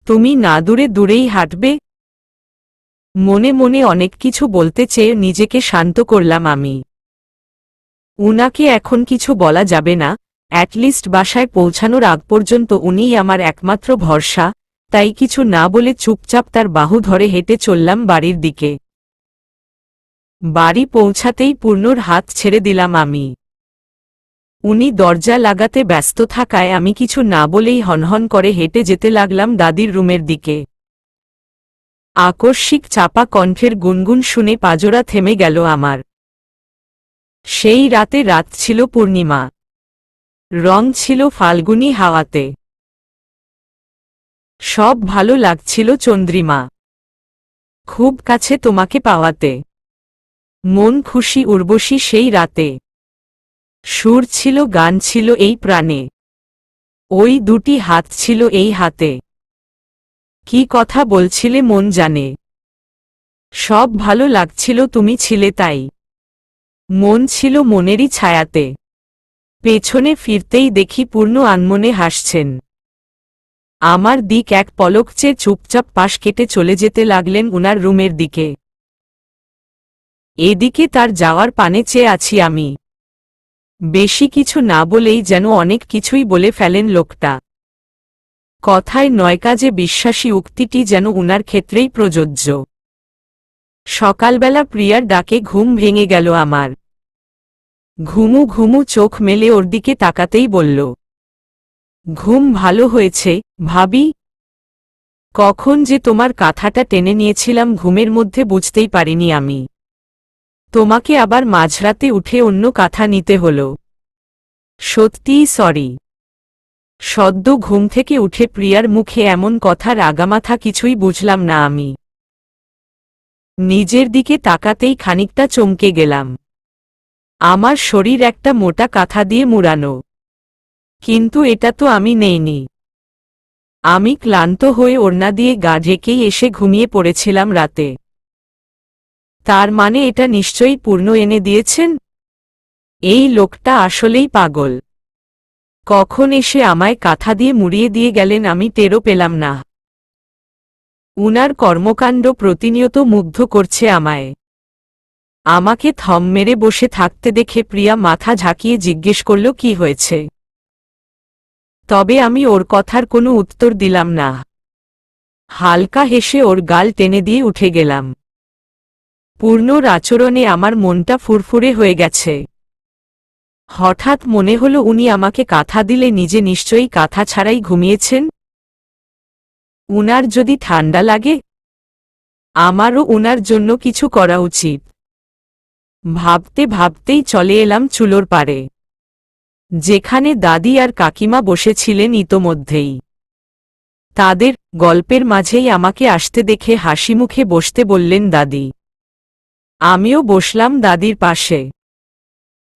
তুমি না দূরে দূরেই হাঁটবে? মনে মনে অনেক কিছু বলতে চেয়ে নিজেকে শান্ত করলাম আমি। উনাকে এখন কিছু বলা যাবে না, অ্যাটলিস্ট বাসায় পৌঁছানোর আগ পর্যন্ত উনিই আমার একমাত্র ভরসা, তাই কিছু না বলে চুপচাপ তার বাহু ধরে হেঁটে চললাম বাড়ির দিকে। বাড়ি পৌঁছাতেই পূর্ণর হাত ছেড়ে দিলাম আমি। উনি দরজা লাগাতে ব্যস্ত থাকায় আমি কিছু না বলেই হনহন করে হেঁটে যেতে লাগলাম দাদির রুমের দিকে। আকস্মিক চাপা কণ্ঠের গুনগুন শুনে পাজোড়া থেমে গেল আমার। সেই রাতে রাত ছিল পূর্ণিমা। রং ছিল ফাল্গুনী হাওয়াতে। সব ভালো লাগছিল চন্দ্রিমা। খুব কাছে তোমাকে পাওয়াতে। মন খুশি উর্বশী সেই রাতে। সুর ছিল, গান ছিল এই প্রাণে। ওই দুটি হাত ছিল এই হাতে। কি কথা বলছিলে মন জানে। সব ভালো লাগছিল, তুমি ছিলে তাই। মন ছিল মনেরই ছায়াতে। পেছনে ফিরতেই দেখি পূর্ণ আনমনে হাসছেন। আমার দিক এক পলক চেয়ে চুপচাপ পাশ কেটে চলে যেতে লাগলেন উনার রুমের দিকে। এদিকে তার যাওয়ার পানে চেয়ে আছি আমি। বেশি কিছু না বলেই যেন অনেক কিছুই বলে ফেলেন লোকটা। কথায় নয় কাজে বিশ্বাসী উক্তিটি যেন উনার ক্ষেত্রেই প্রযোজ্য। সকালবেলা প্রিয়ার ডাকে ঘুম ভেঙে গেল আমার। ঘুমু ঘুমু চোখ মেলে ওর দিকে তাকাতেই বলল, ঘুম ভালো হয়েছে ভাবি। কখন যে তোমার কাঁথাটা টেনে নিয়েছিলাম ঘুমের মধ্যে বুঝতেই পারিনি আমি। তোমাকে আবার মাঝরাতে উঠে অন্য কাঁথা নিতে হলো। সত্যিই সরি। সদ্য ঘুম থেকে উঠে প্রিয়ার মুখে এমন কথার আগামাথা কিছুই বুঝলাম না আমি। নিজের দিকে তাকাতেই খানিকটা চমকে গেলাম। আমার শরীর একটা মোটা কাঁথা দিয়ে মুড়ানো, কিন্তু এটা তো আমি নেইনি। আমি ক্লান্ত হয়ে ওড়না দিয়ে গা ঢেকেই এসে ঘুমিয়ে পড়েছিলাম রাতে। তার মানে এটা নিশ্চয়ই পূর্ণ এনে দিয়েছেন। এই লোকটা আসলেই পাগল। কখন এসে আমায় কাঁথা দিয়ে মুড়িয়ে দিয়ে গেলেন আমি টেরও পেলাম না। উনার কর্মকাণ্ড প্রতিনিয়ত মুগ্ধ করছে আমায়। আমাকে থম মেরে বসে থাকতে দেখে প্রিয়া মাথা ঝাঁকিয়ে জিজ্ঞেস করল কি হয়েছে। তবে আমি ওর কথার কোনো উত্তর দিলাম না। হালকা হেসে ওর গাল টেনে দিয়ে উঠে গেলাম। পূর্ণর আচরণে আমার মনটা ফুরফুরে হয়ে গেছে। হঠাৎ মনে হলো উনি আমাকে কাঁথা দিলে নিজে নিশ্চয়ই কাঁথা ছাড়াই ঘুমিয়েছেন। উনার যদি ঠান্ডা লাগে, আমারও উনার জন্য কিছু করা উচিত। ভাবতে ভাবতেই চলে এলাম চুলোর পারে, যেখানে দাদি আর কাকিমা বসেছিলেন ইতোমধ্যেই। তাদের গল্পের মাঝেই আমাকে আসতে দেখে হাসিমুখে বসতে বললেন দাদি। আমিও বসলাম দাদির পাশে।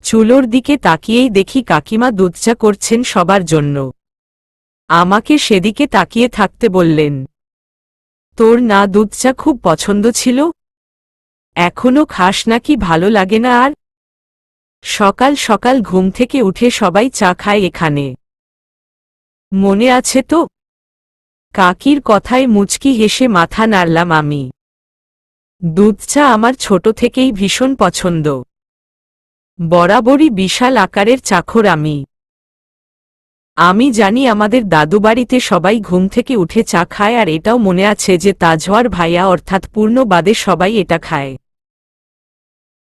চুলোর দিকে তাকিয়েই দেখি কাকিমা দুধ চা করছেন সবার জন্য। আমাকে সেদিকে তাকিয়ে থাকতে বললেন, তোর না দুধ চা খুব পছন্দ ছিল? এখনো খাস নাকি, ভালো লাগে না আর? সকাল সকাল ঘুম থেকে উঠে সবাই চা খায় এখানে, মনে আছে তো? কাকির কথায় মুচকি হেসে মাথা নাড়লাম আমি। দুধ চা আমার ছোট থেকেই ভীষণ পছন্দ। বরাবরই বিশাল আকারের চাখর আমি। আমি জানি আমাদের দাদু বাড়িতে সবাই ঘুম থেকে উঠে চা খায়, আর এটাও মনে আছে যে তাজওয়ার ভাইয়া অর্থাৎ পূর্ণ বাদে সবাই এটা খায়।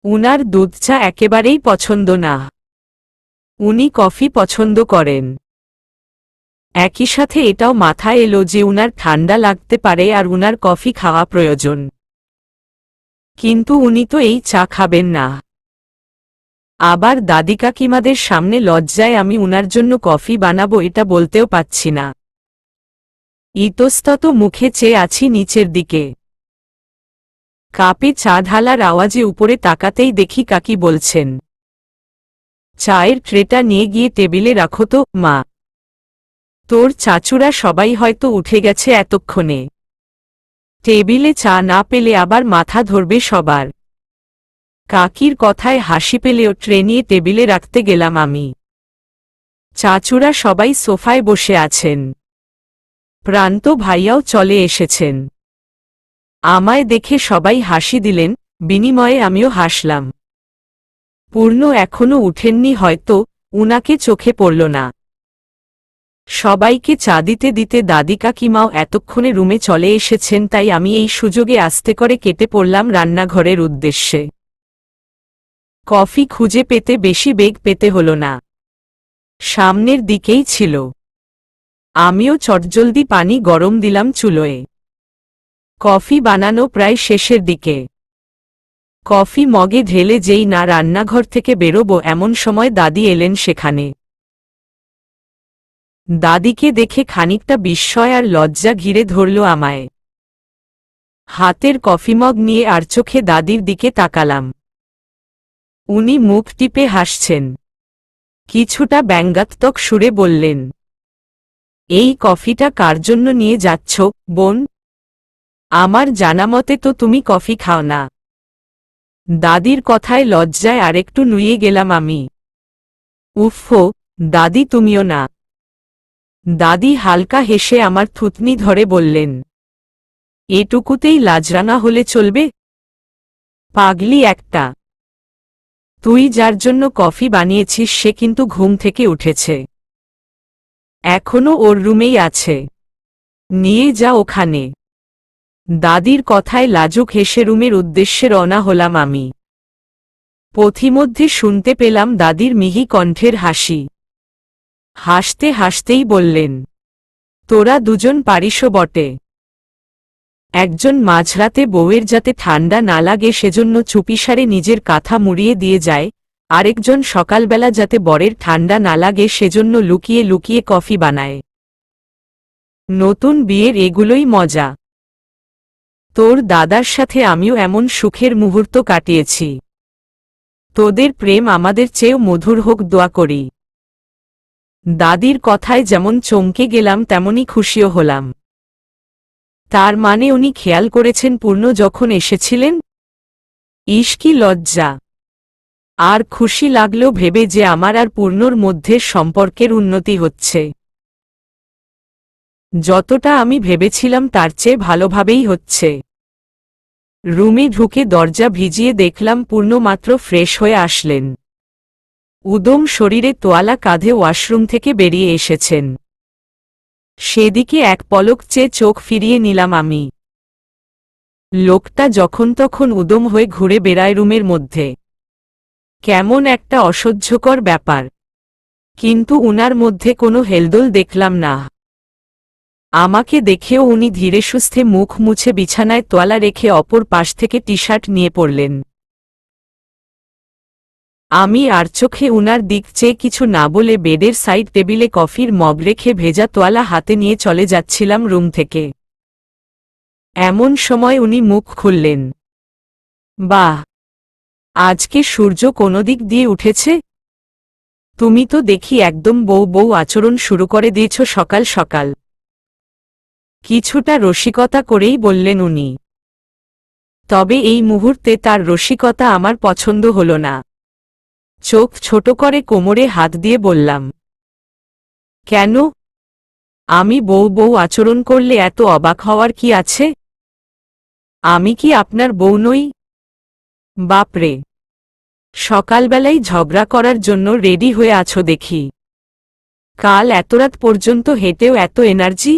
উনার দুধ চা একেবারেই পছন্দ না। উনি কফি পছন্দ করেন। একই সাথে এটাও মাথায় এলো যে উনার ঠান্ডা লাগতে পারে আর উনার কফি খাওয়া প্রয়োজন। কিন্তু উনি তো এই চা খাবেন না। আবার দাদি কাকিমাদের সামনে লজ্জায় আমি উনার জন্য কফি বানাবো এটা বলতেও পাচ্ছি না। ইতস্তত মুখে চেয়ে আছি নিচের দিকে। কাপে চা ঢালার আওয়াজে উপরে তাকাতেই দেখি কাকি বলছেন, চায়ের ট্রেটা নিয়ে গিয়ে টেবিলে রাখো তো মা। তোর চাচুরা সবাই হয়তো উঠে গেছে এতক্ষণে। টেবিলে চা না পেলে আবার মাথা ধরবে সবার। কাকির কথায় হাসি পেলেও ট্রে নিয়ে টেবিলে রাখতে গেলাম আমি। চাচুরা সবাই সোফায় বসে আছেন। প্রান্ত ভাইয়াও চলে এসেছেন। আমায় দেখে সবাই হাসি দিলেন, বিনিময়ে আমিও হাসলাম। পূর্ণ এখনো উঠেননি হয়তো, উনাকে চোখে পড়ল না। সবাইকে চা দিতে দিতে দাদি কাকিমাও এতক্ষণে রুমে চলে এসেছেন, তাই আমি এই সুযোগে আস্তে করে কেটে পড়লাম রান্নাঘরের উদ্দেশ্যে। কফি খুঁজে পেতে বেশি বেগ পেতে হলো না, সামনের দিকেই ছিল। আমিও চটজলদি পানি গরম দিলাম চুলোয়। কফি বানানো প্রায় শেষের দিকে। কফি মগে ঢেলে যেই না রান্নাঘর থেকে বেরোবো এমন সময় দাদি এলেন সেখানে। দাদিকে দেখে খানিকটা বিস্ময় আর লজ্জা ঘিরে ধরল আমায়। হাতের কফি মগ নিয়ে আর চোখে দাদির দিকে তাকালাম। উনি মুখ টিপে হাসছেন। কিছুটা ব্যঙ্গাত্মক সুরে বললেন, এই কফিটা কার জন্য নিয়ে যাচ্ছ বোন? আমার জানামতে তো তুমি কফি খাও না। দাদির কথায় লজ্জায় আরেকটু নুয়ে গেলাম আমি। উফ্ফো, দাদি তুমিও না। দাদি হালকা হেসে আমার থুতনি ধরে বললেন, এটুকুতেই লাজরানা হলে চলবে? পাগলি একটা। তুই যার জন্য কফি বানিয়েছিস সে কিন্তু ঘুম থেকে উঠেছে। এখনো ওর রুমেই আছে। নিয়ে যা ওখানে। দাদির কথায় লাজুক হেসে রুমের উদ্দেশ্যে রওনা হলাম আমি। পথিমধ্যে শুনতে পেলাম দাদির মিহি কণ্ঠের হাসি। হাসতে হাসতেই বললেন, তোরা দুজন পারিসও বটে। একজন মাঝরাতে বউয়ের যাতে ঠান্ডা না লাগে সেজন্য চুপিসারে নিজের কাঁথা মুড়িয়ে দিয়ে যায়, আরেকজন সকালবেলা যাতে বরের ঠান্ডা না লাগে সেজন্য লুকিয়ে লুকিয়ে কফি বানায়। নতুন বিয়ের এগুলোই মজা। তোর দাদার সাথে আমিও এমন সুখের মুহূর্ত কাটিয়েছি। তোদের প্রেম আমাদের চেয়েও মধুর হোক দোয়া করি। দাদির কথায় যেমন চমকে গেলাম তেমনি খুশিও হলাম। তার মানে উনি খেয়াল করেছেন পূর্ণ যখন এসেছিলেন? ইস কি লজ্জা! আর খুশি লাগলো ভেবে যে আমার আর পূর্ণর মধ্যে সম্পর্কের উন্নতি হচ্ছে। যতটা আমি ভেবেছিলাম তার চেয়ে ভালোভাবেই হচ্ছে। রুমে ঢুকে দরজা ভিজিয়ে দেখলাম পূর্ণ মাত্র ফ্রেশ হয়ে আসলেন। উদম শরীরে তোয়ালা কাঁধে ওয়াশরুম থেকে বেরিয়ে এসেছেন। সেদিকে এক পলক চেয়ে চোখ ফিরিয়ে নিলাম আমি। লোকটা যখন তখন উদম হয়ে ঘুরে বেড়ায় রুমের মধ্যে। কেমন একটা অসহ্যকর ব্যাপার। কিন্তু উনার মধ্যে কোনো হেলদোল দেখলাম না। আমাকে দেখেও উনি ধীরে সুস্থে মুখ মুছে বিছানায় তোয়ালা রেখে অপর পাশ থেকে টি শার্ট নিয়ে পড়লেন। আমি আর চোখে উনার দিক চেয়ে কিছু না বলে বেডের সাইড টেবিলে কফির মগ রেখে ভেজা তোয়ালা হাতে নিয়ে চলে যাচ্ছিলাম রুম থেকে। এমন সময় উনি মুখ খুললেন। বাহ, আজকে সূর্য কোন দিক দিয়ে উঠেছে? তুমি তো দেখি একদম বউ বউ আচরণ শুরু করে দিয়েছ সকাল সকাল। কিছুটা রসিকতা করেই বললেন উনি। তবে এই মুহূর্তে তার রসিকতা আমার পছন্দ হল না। চোখ ছোট করে কোমরে হাত দিয়ে বললাম, কেন? আমি বউ বউ আচরণ করলে এত অবাক হওয়ার কি আছে? আমি কি আপনার বউ নই? বাপরে, সকালবেলাই ঝগড়া করার জন্য রেডি হয়ে আছো দেখি। কাল এত রাত পর্যন্ত হেঁটেও এত এনার্জি?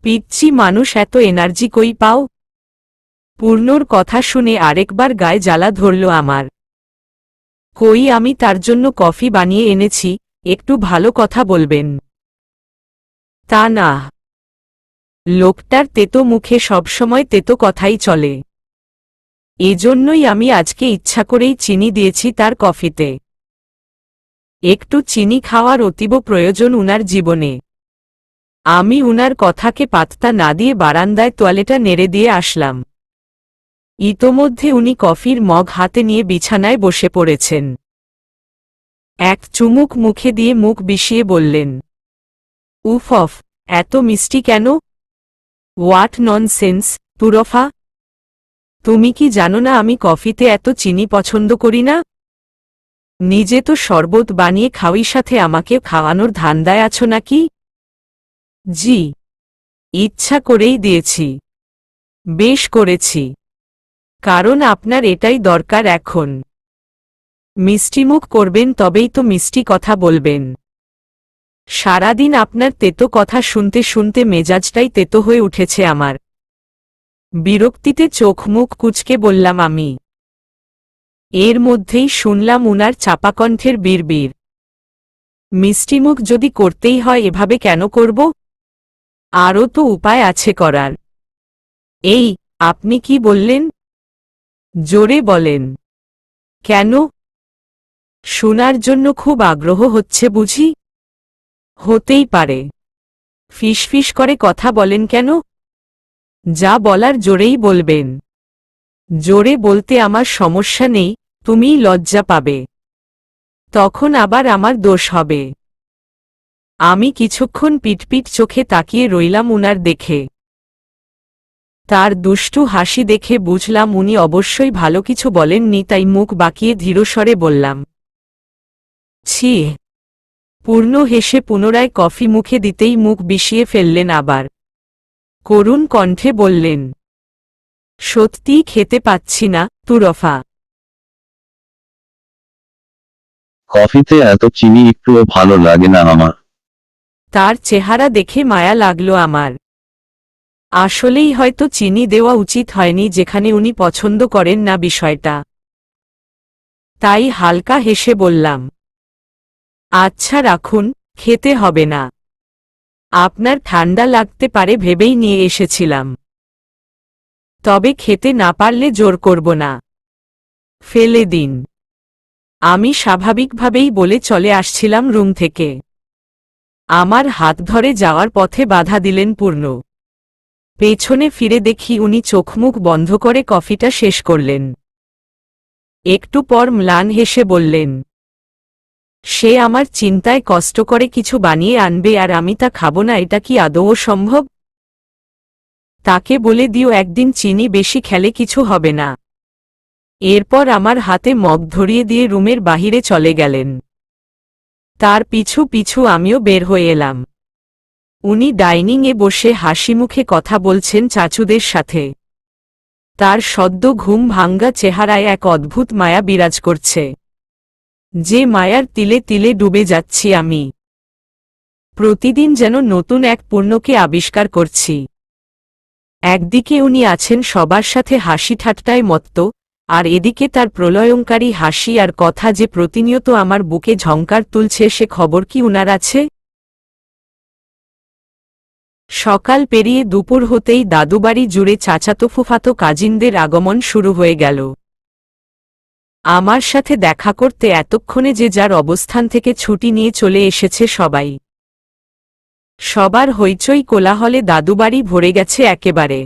পিচ্ছি মানুষ, এত এনার্জি কই পাও? পূর্ণর কথা শুনে আরেকবার গায়ে জ্বালা ধরল আমার। কই, আমি তার জন্য কফি বানিয়ে এনেছি, একটু ভালো কথা বলবেন। তা না। লোকটার তেতো মুখে সবসময় তেতো কথাই চলে। এজন্যই আমি আজকে ইচ্ছা করেই চিনি দিয়েছি তার কফিতে। একটু চিনি খাওয়ার অতীব প্রয়োজন উনার জীবনে। আমি উনার কথাকে পাত্তা না দিয়ে বারান্দায় তোয়ালেটা নেড়ে দিয়ে আসলাম। ইতোমধ্যে উনি কফির মগ হাতে নিয়ে বিছানায় বসে পড়েছেন। এক চুমুক মুখে দিয়ে মুখ বিষিয়ে বললেন, উফ অফ, এত মিষ্টি কেন? What nonsense, Turfa! তুমি কি জানো না আমি কফিতে এত চিনি পছন্দ করি না? নিজে তো শরবত বানিয়ে খাওয়াই, সাথে আমাকে খাওয়ানোর ধান্দায় আছো নাকি? জি, ইচ্ছা করেই দিয়েছি। বেশ করেছি, কারণ আপনার এটাই দরকার এখন। মিষ্টিমুখ করবেন তবেই তো মিষ্টি কথা বলবেন। সারাদিন আপনার তেতো কথা শুনতে শুনতে মেজাজটাই তেতো হয়ে উঠেছে আমার। বিরক্তিতে চোখ মুখ কুঁচকে বললাম আমি। এর মধ্যেই শুনলাম উনার চাপাকণ্ঠের বিড়বিড়, মিষ্টিমুখ যদি করতেই হয় এভাবে কেন করব? আরও তো উপায় আছে করার। এই, আপনি কি বললেন? জোরে বলেন। কেন? শোনার জন্য খুব আগ্রহ হচ্ছে বুঝি? হতেই পারে। ফিসফিস করে কথা বলেন কেন? যা বলার জোরেই বলবেন। জোরে বলতে আমার সমস্যা নেই, তুমিই লজ্জা পাবে। তখন আবার আমার দোষ হবে। আমি কিছুক্ষণ পিটপিট চোখে তাকিয়ে রইলাম উনার দেখে। তার দুষ্টু হাসি দেখে বুঝলাম উনি অবশ্যই ভালো কিছু বলেননি, তাই মুখ বাঁকিয়ে ধীরস্বরে বললাম, ছি। পূর্ণ হেসে পুনরায় কফি মুখে দিতেই মুখ বিষিয়ে ফেললেন আবার। করুণ কণ্ঠে বললেন, সত্যিই খেতে পাচ্ছি না তুরফা। কফিতে এত চিনি একটুও ভালো লাগে না আমার। তার চেহারা দেখে মায়া লাগলো আমার। আসলেই হয়তো চিনি দেওয়া উচিত হয়নি যেখানে উনি পছন্দ করেন না বিষয়টা। তাই হালকা হেসে বললাম, আচ্ছা রাখুন, খেতে হবে না। আপনার ঠান্ডা লাগতে পারে ভেবেই নিয়ে এসেছিলাম। তবে খেতে না পারলে জোর করব না। ফেলে দিন। আমি স্বাভাবিকভাবেই বলে চলে আসছিলাম রুম থেকে। আমার হাত ধরে যাওয়ার পথে বাধা দিলেন পূর্ণ। পেছনে ফিরে দেখি উনি চোখমুখ বন্ধ করে কফিটা শেষ করলেন। একটু পর ম্লান হেসে বললেন, সে আমার চিন্তায় কষ্ট করে কিছু বানিয়ে আনবে আর আমি তা খাবো না, এটা কি আদৌ সম্ভব? তাকে বলে দিও একদিন চিনি বেশি খেলে কিছু হবে না। এরপর আমার হাতে মগ ধরিয়ে দিয়ে রুমের বাহিরে চলে গেলেন। তার পিছু পিছু আমিও বের হয়ে এলাম। উনি ডাইনিংয়ে বসে হাসিমুখে কথা বলছেন চাচুদের সাথে। তার সদ্য ঘুম ভাঙ্গা চেহারায় এক অদ্ভুত মায়া বিরাজ করছে, যে মায়ার তিলে তিলে ডুবে যাচ্ছি আমি। প্রতিদিন যেন নতুন এক পূর্ণকে আবিষ্কার করছি। একদিকে উনি আছেন সবার সাথে হাসি ঠাট্টায় মত্ত, আর এদিকে তার প্রলয়ঙ্কারী হাসি আর কথা যে প্রতিনিয়ত আমার বুকে ঝংকার তুলছে, সে খবর কি উনার আছে? সকাল পেরিয়ে দুপুর হতেই দাদুবাড়ি জুড়ে চাচাতো ফুফাতো কাজিনদের আগমন শুরু হয়ে গেল। আমার সাথে দেখা করতে এতক্ষণে যে যার অবস্থান থেকে ছুটি নিয়ে চলে এসেছে সবাই। সবার হইচই কোলাহলে দাদুবাড়ি ভরে গেছে একেবারে।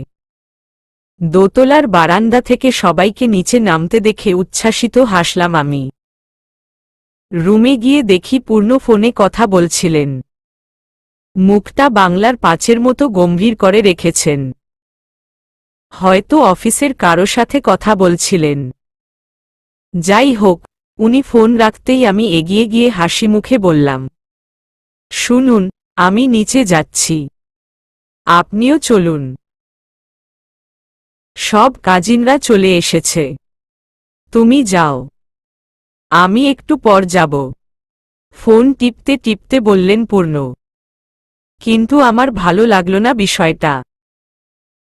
দোতলার বারান্দা থেকে সবাইকে নিচে নামতে দেখে উচ্ছ্বাসিত হাসলাম আমি। রুমে গিয়ে দেখি পূর্ণ ফোনে কথা বলছিলেন। মুখটা বাংলার পাঁচের মতো গম্ভীর করে রেখেছেন। হয়তো অফিসের কারো সাথে কথা বলছিলেন। যাই হোক, উনি ফোন রাখতেই আমি এগিয়ে গিয়ে হাসি মুখে বললাম, শুনুন, আমি নিচে যাচ্ছি, আপনিও চলুন। সব কাজিনরা চলে এসেছে। তুমি যাও, আমি একটু পর যাব। ফোন টিপতে টিপতে বললেন পূর্ণ। কিন্তু আমার ভালো লাগলো না বিষয়টা।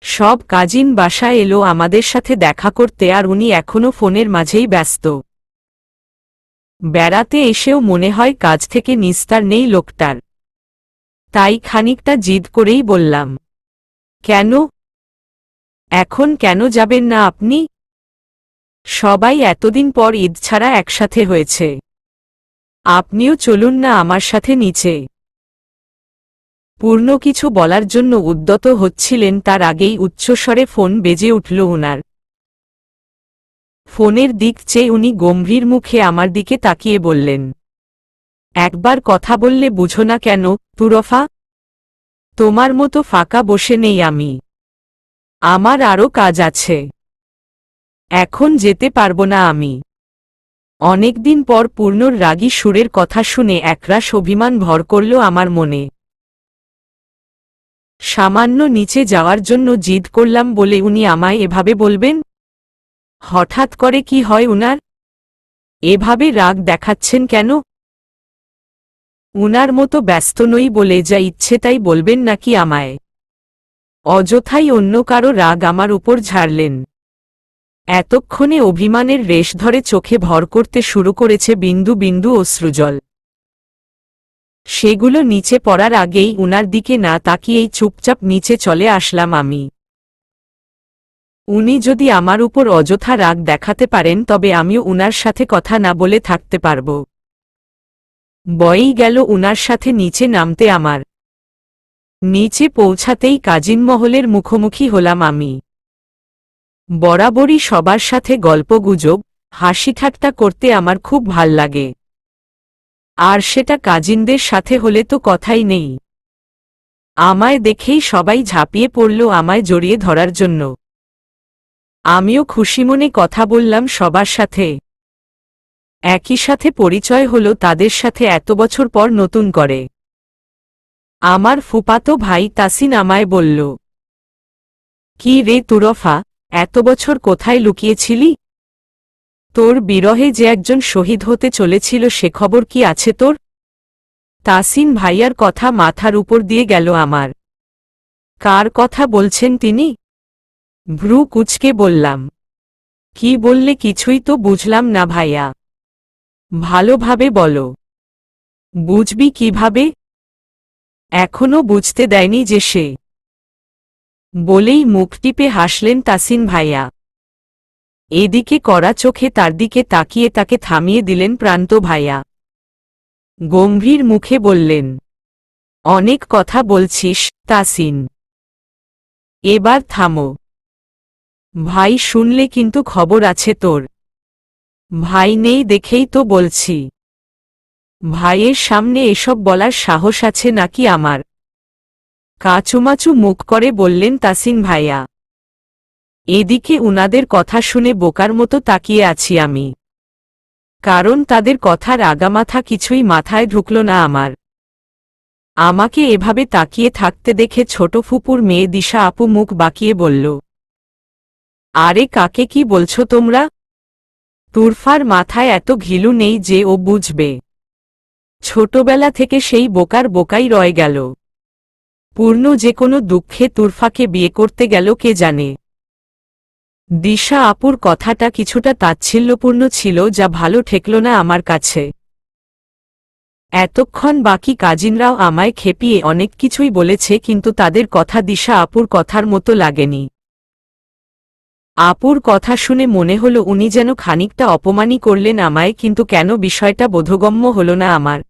সব কাজিন বাসায় এলো আমাদের সাথে দেখা করতে, আর উনি এখনো ফোনের মাঝেই ব্যস্ত। বেড়াতে এসেও মনে হয় কাজ থেকে নিস্তার নেই লোকটার। তাই খানিকটা জিদ করেই বললাম, কেন? এখন কেন যাবেন না আপনি? সবাই এতদিন পর ঈদ ছাড়া একসাথে হয়েছে। আপনিও চলুন না আমার সাথে নিচে। পূর্ণ কিছু বলার জন্য উদ্যত হচ্ছিলেন, তার আগেই উচ্চস্বরে ফোন বেজে উঠল উনার। ফোনের দিক চেয়ে উনি গম্ভীর মুখে আমার দিকে তাকিয়ে বললেন, একবার কথা বললে বুঝো না কেন তুরফা? তোমার মতো ফাঁকা বসে নেই আমি। আমার আরও কাজ আছে। এখন যেতে পারবো না আমি। অনেকদিন পর পূর্ণর রাগী সুরের কথা শুনে একরাশ অভিমান ভর করল আমার মনে। সামান্য নিচে যাওয়ার জন্য জিদ করলাম বলে উনি আমায় এভাবে বলবেন? হঠাৎ করে কি হয় উনার? এভাবে রাগ দেখাচ্ছেন কেন? উনার মতো ব্যস্ত নই বলে যা ইচ্ছে তাই বলবেন নাকি আমায়? অযথাই অন্য কারো রাগ আমার উপর ঝাড়লেন। এতক্ষণে অভিমানের রেশ ধরে চোখে ভর করতে শুরু করেছে বিন্দু বিন্দু অশ্রুজল। সেগুলো নিচে পড়ার আগেই উনার দিকে না তাকিয়েই চুপচাপ নিচে চলে আসলাম আমি। উনি যদি আমার উপর অযথা রাগ দেখাতে পারেন তবে আমিও উনার সাথে কথা না বলে থাকতে পারব। বয়েই গেল উনার সাথে নিচে নামতে আমার। নিচে পৌঁছাতেই কাজিনমহলের মুখোমুখি হলাম আমি। বরাবরই সবার সাথে গল্পগুজব, হাসি ঠাট্টা করতে আমার খুব ভাল লাগে। আর সেটা কাজিনদের সাথে হলে তো কথাই নেই। আমায় দেখেই সবাই ঝাঁপিয়ে পড়ল আমায় জড়িয়ে ধরার জন্য। আমিও খুশি মনে কথা বললাম সবার সাথে। একই সাথে পরিচয় হলো তাদের সাথে এত বছর পর নতুন করে। আমার ফুফাতো ভাই তাসিন আমায় বলল, কি রে তুরফা, এত বছর কোথায় লুকিয়েছিলি? তোর বিরহে যে একজন শহীদ হতে চলেছিল সে খবর কি আছে তোর? তাসিন ভাইয়ার কথা মাথার উপর দিয়ে গেল আমার। কার কথা বলছেন তিনি? ভ্রু কুঁচকে বললাম, কি বললে কিছুই তো বুঝলাম না ভাইয়া, ভালোভাবে বলো। বুঝবি কিভাবে? এখনো বুঝতে দেয়নি যে সে। বলেই মুখ টিপে হাসলেন তাসিন ভাইয়া। এদিকে কড়া চোখে তার দিকে তাকিয়ে তাকে থামিয়ে দিলেন প্রান্ত ভাইয়া। গম্ভীর মুখে বললেন, অনেক কথা বলছিস তাসিন, এবার থামো। ভাই শুনলে কিন্তু খবর আছে তোর। ভাই নেই দেখেই তো বলছি। ভাইয়ের সামনে এসব বলার সাহস আছে নাকি আমার? কাচুমাচু মুখ করে বললেন তাসিন ভাইয়া। এদিকে উনাদের কথা শুনে বোকার মতো তাকিয়ে আছি আমি, কারণ তাদের কথার আগামাথা কিছুই মাথায় ঢুকল না আমার। আমাকে এভাবে তাকিয়ে থাকতে দেখে ছোট ফুপুর মেয়ে দিশা আপু মুখ বাঁকিয়ে বলল, আরে কাকে কি বলছো তোমরা? তুরফার মাথায় এত ঘিলু নেই যে ও বুঝবে। ছোটবেলা থেকে সেই বোকার বোকাই রয়ে গেল। পূর্ণ যে কোনো দুঃখে তুরফাকে বিয়ে করতে গেল কে জানে। দিশা আপুর কথাটা কিছুটা তাচ্ছিল্যপূর্ণ ছিল, যা ভালো ঠেকল না আমার কাছে। এতক্ষণ বাকি কাজিনরাও আমায় খেপিয়ে অনেক কিছুই বলেছে, কিন্তু তাদের কথা দিশা আপুর কথার মতো লাগেনি। আপুর কথা শুনে মনে হলো উনি যেন খানিকটা অপমানই করলেন আমায়, কিন্তু কেন বিষয়টা বোধগম্য হল না আমার।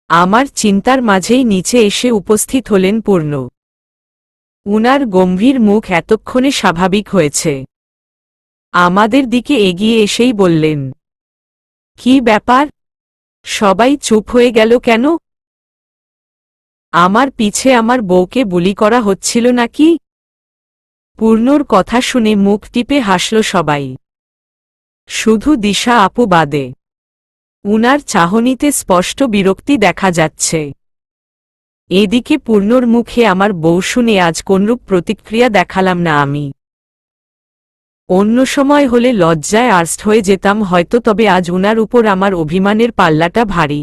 আমার চিন্তার মাঝেই নিচে এসে উপস্থিত হলেন পূর্ণ। উনার গম্ভীর মুখ এতক্ষণে স্বাভাবিক হয়েছে। আমাদের দিকে এগিয়ে এসেই বললেন, কি ব্যাপার, সবাই চুপ হয়ে গেল কেন? আমার পিছে আমার বউকে বুলি করা হচ্ছিল নাকি? পূর্ণর কথা শুনে মুখ টিপে হাসল সবাই, শুধু দিশা আপু বাদে। উনার চাহনিতে স্পষ্ট বিরক্তি দেখা যাচ্ছে। এদিকে পূর্ণর মুখে আমার বউ শুনে আজ কোনরূপ প্রতিক্রিয়া দেখালাম না আমি। অন্য সময় হলে লজ্জায় আর্স্ট হয়ে যেতাম হয়তো, তবে আজ উনার উপর আমার অভিমানের পাল্লাটা ভারী।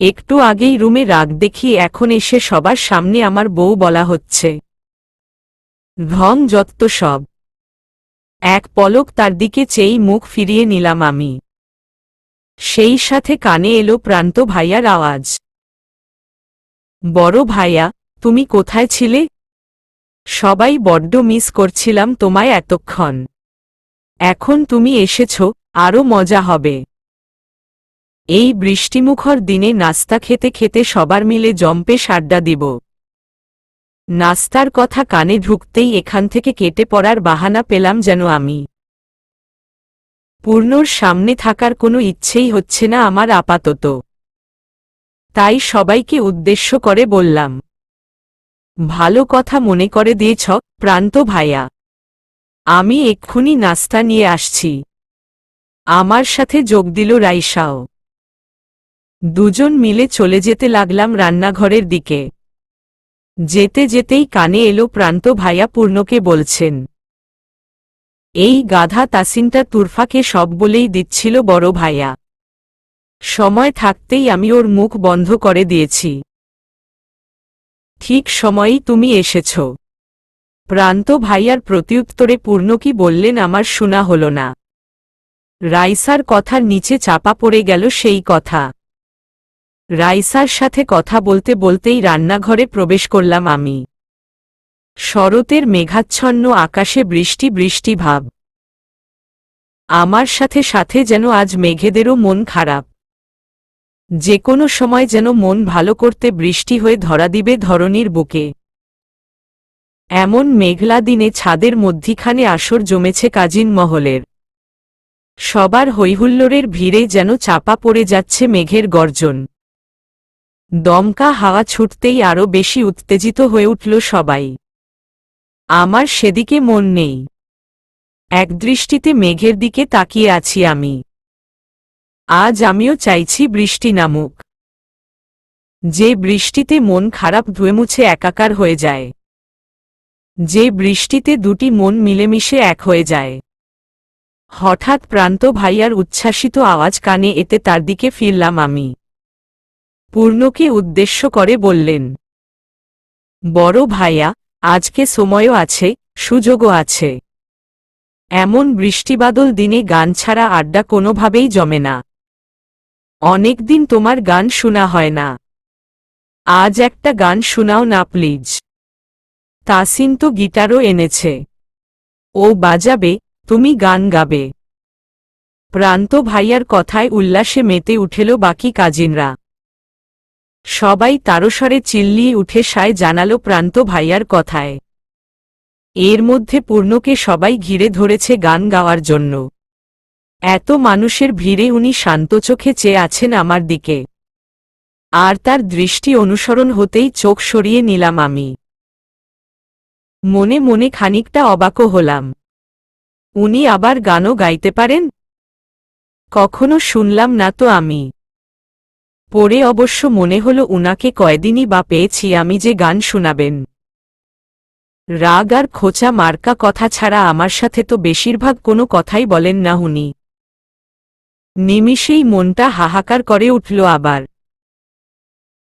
একটু আগেই রুমে রাগ দেখিয়ে এখন এসে সবার সামনে আমার বউ বলা হচ্ছে। ঢং যত্ত সব। এক পলক তার দিকে চেয়েই মুখ ফিরিয়ে নিলাম আমি। সেই সাথে কানে এলো প্রান্ত ভাইয়ার আওয়াজ, বড় ভাইয়া, তুমি কোথায় ছিলে? সবাই বড্ড মিস করছিলাম তোমায় এতক্ষণ। এখন তুমি এসেছ, আরও মজা হবে। এই বৃষ্টিমুখর দিনে নাস্তা খেতে খেতে সবার মিলে জম্পেশ আড্ডা দিব। নাস্তার কথা কানে ঢুকতেই এখান থেকে কেটে পড়ার বাহানা পেলাম যেন আমি। পূর্ণর সামনে থাকার কোনো ইচ্ছেই হচ্ছে না আমার আপাতত। তাই সবাইকে উদ্দেশ্য করে বললাম, ভালো কথা মনে করে দিয়েছ প্রান্ত ভাইয়া। আমি এক্ষুনি নাস্তা নিয়ে আসছি। আমার সাথে যোগ দিল রাইসাও। দুজন মিলে চলে যেতে লাগলাম রান্নাঘরের দিকে। যেতে যেতেই কানে এলো প্রান্ত ভাইয়া পূর্ণকে বলছেন, এই গাধা তাসিনটা তুরফাকে সব বলেই দিচ্ছিল বড় ভাইয়া। সময় থাকতেই আমি ওর মুখ বন্ধ করে দিয়েছি। ঠিক সময়েই তুমি এসেছ। প্রান্ত ভাইয়ার প্রত্যুত্তরে পূর্ণ কি বললেন আমার শোনা হল না। রাইসার কথার নিচে চাপা পড়ে গেল সেই কথা। রাইসার সাথে কথা বলতে বলতেই রান্নাঘরে প্রবেশ করলাম আমি। শরতের মেঘাচ্ছন্ন আকাশে বৃষ্টি বৃষ্টি ভাব। আমার সাথে সাথে যেন আজ মেঘেদেরও মন খারাপ। যে কোনো সময় যেন মন ভালো করতে বৃষ্টি হয়ে ধরা দিবে ধরণীর বুকে। এমন মেঘলা দিনে ছাদের মধ্যিখানে আসর জমেছে কাজিন মহলের। সবার হৈহুল্লোড়ের ভিড়ে যেন চাপা পড়ে যাচ্ছে মেঘের গর্জন। দমকা হাওয়া ছুটতেই আরো বেশি উত্তেজিত হয়ে উঠল সবাই। আমার সেদিকে মন নেই। একদৃষ্টিতে মেঘের দিকে তাকিয়ে আছি আমি। আজ আমিও চাইছি বৃষ্টি নামুক। যে বৃষ্টিতে মন খারাপ ধুয়ে মুছে একাকার হয়ে যায়। যে বৃষ্টিতে দুটি মন মিলেমিশে এক হয়ে যায়। হঠাৎ প্রান্ত ভাইয়ার উচ্ছ্বাসিত আওয়াজ কানে এতে তার দিকে ফিরলাম আমি। পূর্ণকে উদ্দেশ্য করে বললেন, বড় ভাইয়া, আজকে সময়ও আছে, সুযোগও আছে। এমন বৃষ্টিবাদল দিনে গান ছাড়া আড্ডা কোনোভাবেই জমে না। অনেকদিন তোমার গান শোনা হয় না। আজ একটা গান শোনাও না প্লিজ। তাসিন তো গিটারও এনেছে। ও বাজাবে, তুমি গান গাবে। প্রান্ত ভাইয়ার কথায় উল্লাসে মেতে উঠেল বাকি কাজিনরা। সবাই তারস্বরে চিল্লিয়ে উঠে সায় জানালো প্রান্ত ভাইয়ার কথায়। এর মধ্যে পূর্ণকে সবাই ঘিরে ধরেছে গান গাওয়ার জন্য। এত মানুষের ভিড়ে উনি শান্ত চোখে চেয়ে আছেন আমার দিকে। আর তার দৃষ্টি অনুসরণ হতেই চোখ সরিয়ে নিলাম আমি। মনে মনে খানিকটা অবাকও হলাম। উনি আবার গানও গাইতে পারেন? কখনো শুনলাম না তো আমি। পরে অবশ্য মনে হলো উনাকে কয়দিনই বা পেয়েছি আমি যে গান শোনাবেন। রাগ আর খোঁচা মার্কা কথা ছাড়া আমার সাথে তো বেশিরভাগ কোনো কথাই বলেন না উনি। নিমিষেই মনটা হাহাকার করে উঠল আবার।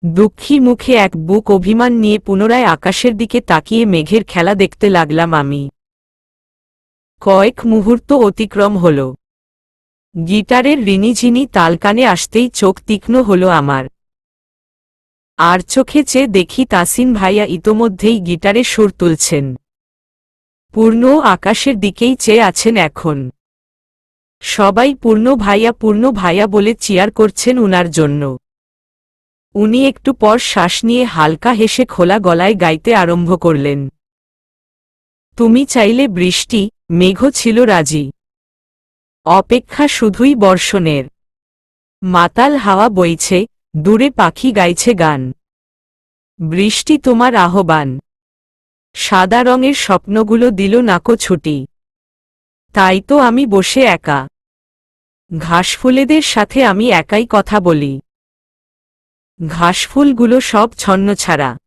দুঃখী মুখে এক বুক অভিমান নিয়ে পুনরায় আকাশের দিকে তাকিয়ে মেঘের খেলা দেখতে লাগলাম আমি। কয়েক মুহূর্ত অতিক্রম হল। গিটারের রিনিঝিনি তাল কানে আসতেই চোখ তীক্ষ্ণ হল আমার। আর চোখে চেয়ে দেখি তাসিন ভাইয়া ইতোমধ্যেই গিটারে সুর তুলছেন। পূর্ণ আকাশের দিকেই চেয়ে আছেন এখন। সবাই পূর্ণ ভাইয়া বলে চিয়ার করছেন উনার জন্য। উনি একটু পর শ্বাস নিয়ে হালকা হেসে খোলা গলায় গাইতে আরম্ভ করলেন। তুমি চাইলে বৃষ্টি, মেঘও ছিল রাজি। অপেক্ষা শুধুই বর্ষণের। মাতাল হাওয়া বইছে, দূরে পাখি গাইছে গান। বৃষ্টি তোমার আহ্বান। সাদা রঙের স্বপ্নগুলো দিল নাকো ছুটি। তাই তো আমি বসে একা। ঘাসফুলেদের সাথে আমি একাই কথা বলি। ঘাসফুলগুলো সব ছন্নছাড়া।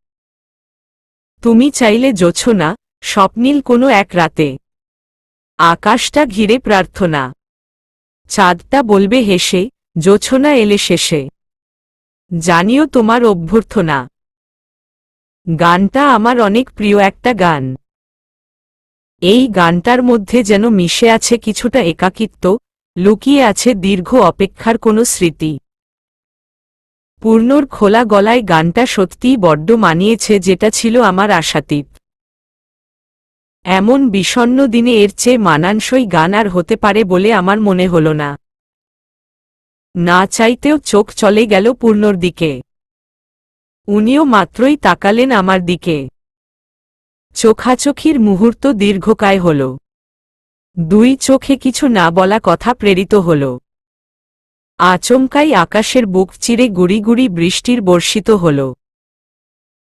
তুমি চাইলে জোছনা, স্বপ্নীল কোনো এক রাতে। আকাশটা ঘিরে প্রার্থনা। চাঁদটা বলবে হেসে, জোছনা এলে শেষে। জানিও তোমার অভ্যর্থনা। গানটা আমার অনেক প্রিয় একটা গান। এই গানটার মধ্যে যেন মিশে আছে কিছুটা একাকিত্ব, লুকিয়ে আছে দীর্ঘ অপেক্ষার কোনো স্মৃতি। পূর্ণর খোলা গলায় গানটা সত্যিই বড্ড মানিয়েছে, যেটা ছিল আমার আশাতীত। এমন বিষণ্ণ দিনে এর চেয়ে মানানসই গান আর হতে পারে বলে আমার মনে হল না। না চাইতেও চোখ চলে গেল পূর্ণর দিকে। উনিও মাত্রই তাকালেন আমার দিকে। চোখাচোখির মুহূর্ত দীর্ঘকায় হল। দুই চোখে কিছু না বলা কথা প্রেরিত হল। আচমকাই আকাশের বুক চিরে গুড়ি গুড়ি বৃষ্টির বর্ষিত হল।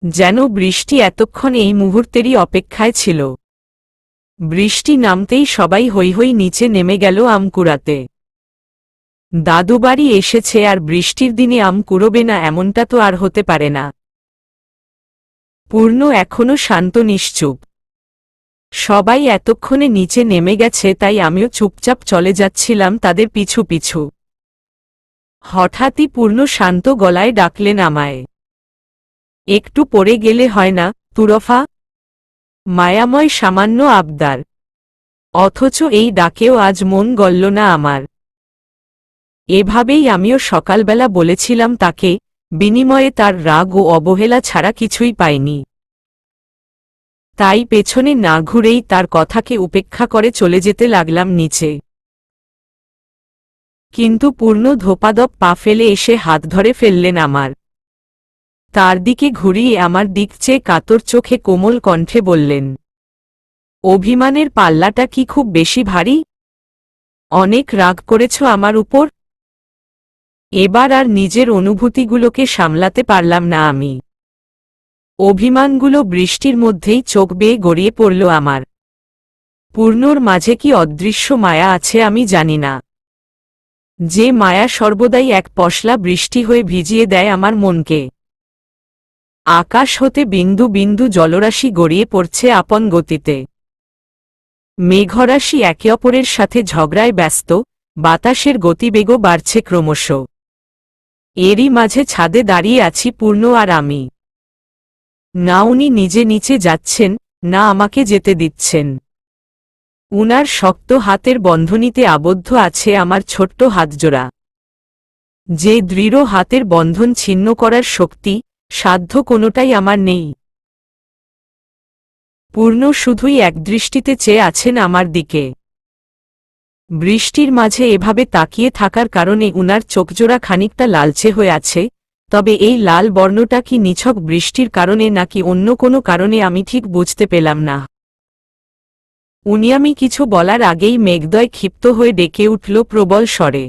যেন বৃষ্টি এতক্ষণ এই মুহূর্তেরই অপেক্ষায় ছিল। বৃষ্টি নামতেই সবাই হৈ হৈ নিচে নেমে গেল আম কুড়াতে। দাদুবাড়ি এসেছে আর বৃষ্টির দিনে আম কুড়োবে না এমনটা তো আর হতে পারে না। পূর্ণ এখনো শান্ত নিশ্চুপ। সবাই এতক্ষণে নিচে নেমে গেছে তাই আমিও চুপচাপ চলে যাচ্ছিলাম তাদের পিছু পিছু। হঠাৎই পূর্ণ শান্ত গলায় ডাকলেন আমায়। একটু পড়ে গেলে হয় না, তুরফা? মায়াময় সামান্য আবদার। অথচ এই ডাকেও আজ মন গলল না আমার। এভাবেই আমিও সকালবেলা বলেছিলাম তাকে, বিনিময়ে তার রাগ ও অবহেলা ছাড়া কিছুই পাইনি। তাই পেছনে না ঘুরেই তার কথাকে উপেক্ষা করে চলে যেতে লাগলাম নিচে। কিন্তু পূর্ণ ধোপাদপ পা ফেলে এসে হাত ধরে ফেললেন আমার। তার দিকে ঘুরিয়ে আমার দিক চেয়ে কাতর চোখে কোমল কণ্ঠে বললেন, অভিমানের পাল্লাটা কি খুব বেশি ভারী? অনেক রাগ করেছ আমার উপর? এবার আর নিজের অনুভূতিগুলোকে সামলাতে পারলাম না আমি। অভিমানগুলো বৃষ্টির মধ্যেই চোখ বেয়ে গড়িয়ে পড়ল আমার। পূর্ণর মাঝে কি অদৃশ্য মায়া আছে আমি জানি না, যে মায়া সর্বদাই এক পশলা বৃষ্টি হয়ে ভিজিয়ে দেয় আমার মনকে। আকাশ হতে বিন্দু বিন্দু জলরাশি গড়িয়ে পড়ছে আপন গতিতে। মেঘরাশি একে অপরের সাথে ঝগড়ায় ব্যস্ত, বাতাসের গতিবেগও বাড়ছে ক্রমশ। এরই মাঝে ছাদে দাঁড়িয়ে আছি পূর্ণ আর আমি। না উনি নিজে নিচে যাচ্ছেন, না আমাকে যেতে দিচ্ছেন। উনার শক্ত হাতের বন্ধনীতে আবদ্ধ আছে আমার ছোট্ট হাতজোড়া। যে দৃঢ় হাতের বন্ধন ছিন্ন করার শক্তি, সাধ্য কোনোটাই আমার নেই। পূর্ণ শুধুই একদৃষ্টিতে চেয়ে আছেন আমার দিকে। বৃষ্টির মাঝে এভাবে তাকিয়ে থাকার কারণে উনার চোখজোড়া খানিকটা লালচে হয়ে আছে, তবে এই লাল বর্ণটা কি নিছক বৃষ্টির কারণে নাকি অন্য কোনো কারণে আমি ঠিক বুঝতে পেলাম না। উনি আমি কিছু বলার আগেই মেঘদয় ক্ষিপ্ত হয়ে ডেকে উঠল প্রবল স্বরে।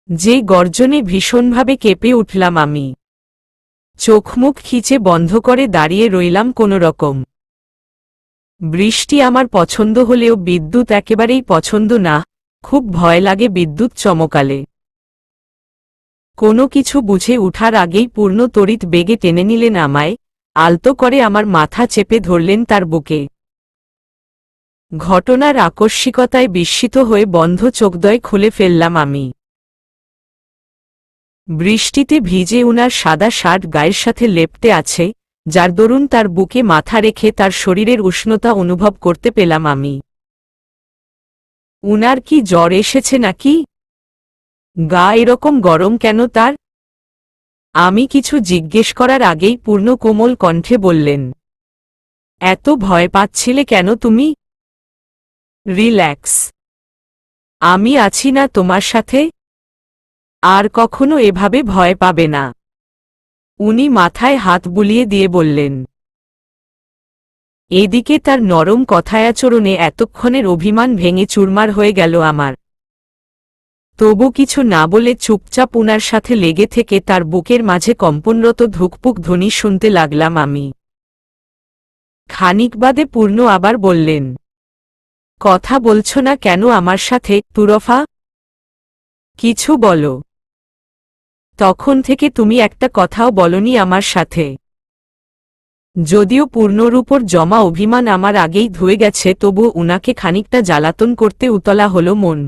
যে গর্জনে ভীষণভাবে কেঁপে উঠলাম আমি। চোখমুখ খিচে বন্ধ করে দাঁড়িয়ে রইলাম কোনো রকম। বৃষ্টি আমার পছন্দ হলেও বিদ্যুৎ একেবারেই পছন্দ না, খুব ভয় লাগে বিদ্যুৎ চমকালে। কোনো কিছু বুঝে উঠার আগেই পূর্ণ তড়িৎ বেগে টেনে নিলেন আমায়, আলতো করে আমার মাথা চেপে ধরলেন তার বুকে। ঘটনার আকস্মিকতায় বিস্মিত হয়ে বন্ধ চোখদ্বয় খুলে ফেললাম আমি। বৃষ্টিতে ভিজে উনার সাদা শার্ট গায়ের সাথে লেপ্টে আছে, যার দরুন তার বুকে মাথা রেখে তার শরীরের উষ্ণতা অনুভব করতে পেলাম আমি। উনার কি জ্বর এসেছে নাকি? গা এরকম গরম কেন তার? আমি কিছু জিজ্ঞেস করার আগেই পূর্ণ কোমল কণ্ঠে বললেন, এত ভয় পাচ্ছিলে কেন তুমি? রিল্যাক্স, আমি আছি না তোমার সাথে? আর কখনো এভাবে ভয় পাবে না। উনি মাথায় হাত বুলিয়ে দিয়ে বললেন। এদিকে তার নরম কথায়াচরণে এতক্ষণের অভিমান ভেঙে চুরমার হয়ে গেল আমার। তবু কিছু না বলে চুপচাপ উনার সাথে লেগে থেকে তার বুকের মাঝে কম্পনরত ধুকপুক ধ্বনি শুনতে লাগলাম আমি। খানিক বাদে পূর্ণ আবার বললেন, কথা বলছো না কেন আমার সাথে, তুরফা? কিছু বলো। তখন থেকে তুমি একটা কথাও বলনি আমার সাথে। যদিও পূর্ণর উপর জমা অভিমান আমার আগেই ধুয়ে গেছে, তবু উনাকে খানিকটা জ্বালাতন করতে উতলা হল মন।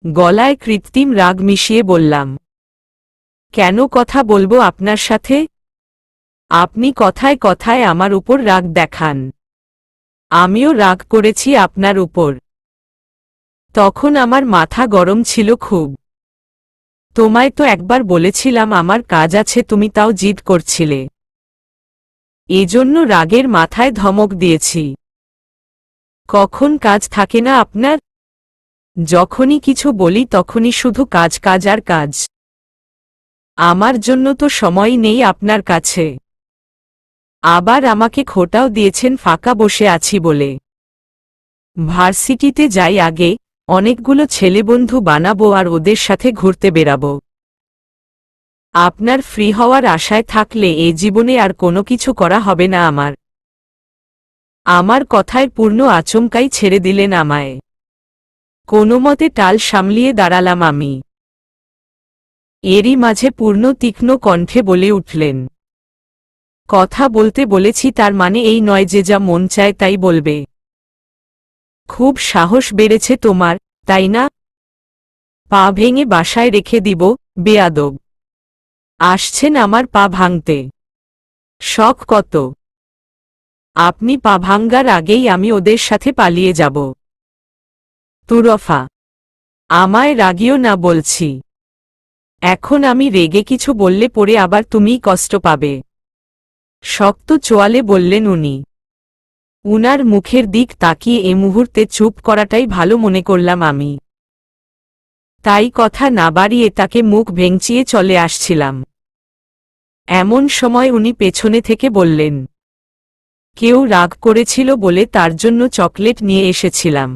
গলায় কৃত্রিম রাগ মিশিয়ে বললাম, কেন কথা বলবো আপনার সাথে? আপনি কথায় কথায় আমার উপর রাগ দেখান। আমিও রাগ করেছি আপনার উপর। তখন আমার মাথা গরম ছিল খুব। তোমায় তো একবার বলেছিলাম আমার কাজ আছে, তুমি তাও জিদ করছিলে। এজন্য রাগের মাথায় ধমক দিয়েছি। কখন কাজ থাকে না আপনার? যখনই কিছু বলি তখনই শুধু কাজ কাজ আর কাজ। আমার জন্য তো সময় নেই আপনার কাছে। আবার আমাকে খোঁটাও দিয়েছেন ফাঁকা বসে আছি বলে। ভার্সিটিতে যাই আগে, অনেকগুলো ছেলেবন্ধু বানাবো আর ওদের সাথে ঘুরতে বেরাবো। আপনার ফ্রি হওয়ার আশায় থাকলে এ জীবনে আর কোনো কিছু করা হবে না আমার। আমার কথায় পূর্ণ আচমকাই ছেড়ে দিলেন আমায়। কোনোমতে টাল সামলিয়ে দাঁড়ালাম আমি। এরই মাঝে পূর্ণ তীক্ষ্ণ কণ্ঠে বলে উঠলেন, কথা বলতে বলেছি তার মানে এই নয় যে যা মন চায় তাই বলবে। খুব সাহস বেড়েছে তোমার, তাই না? পা ভেঙে বাসায় রেখে দিব, বেয়াদব। আসছেন আমার পা ভাঙতে? শখ কত! আপনি পা ভাঙ্গার আগেই আমি ওদের সাথে পালিয়ে যাব। তুরফা, আমায় রাগিও না বলছি। এখন আমি রেগে কিছু বললে পরে আবার তুমিই কষ্ট পাবে। শক্ত চোয়ালে বললেন উনি। উনার মুখের দিক তাকিয়ে এ মুহূর্তে চুপ করাটাই ভালো মনে করলাম আমি। তাই কথা না বাড়িয়ে তাকে মুখ ভেঙচিয়ে চলে আসছিলাম। এমন সময় উনি পেছনে থেকে বললেন, কেউ রাগ করেছিল বলে তার জন্য চকলেট নিয়ে এসেছিলাম।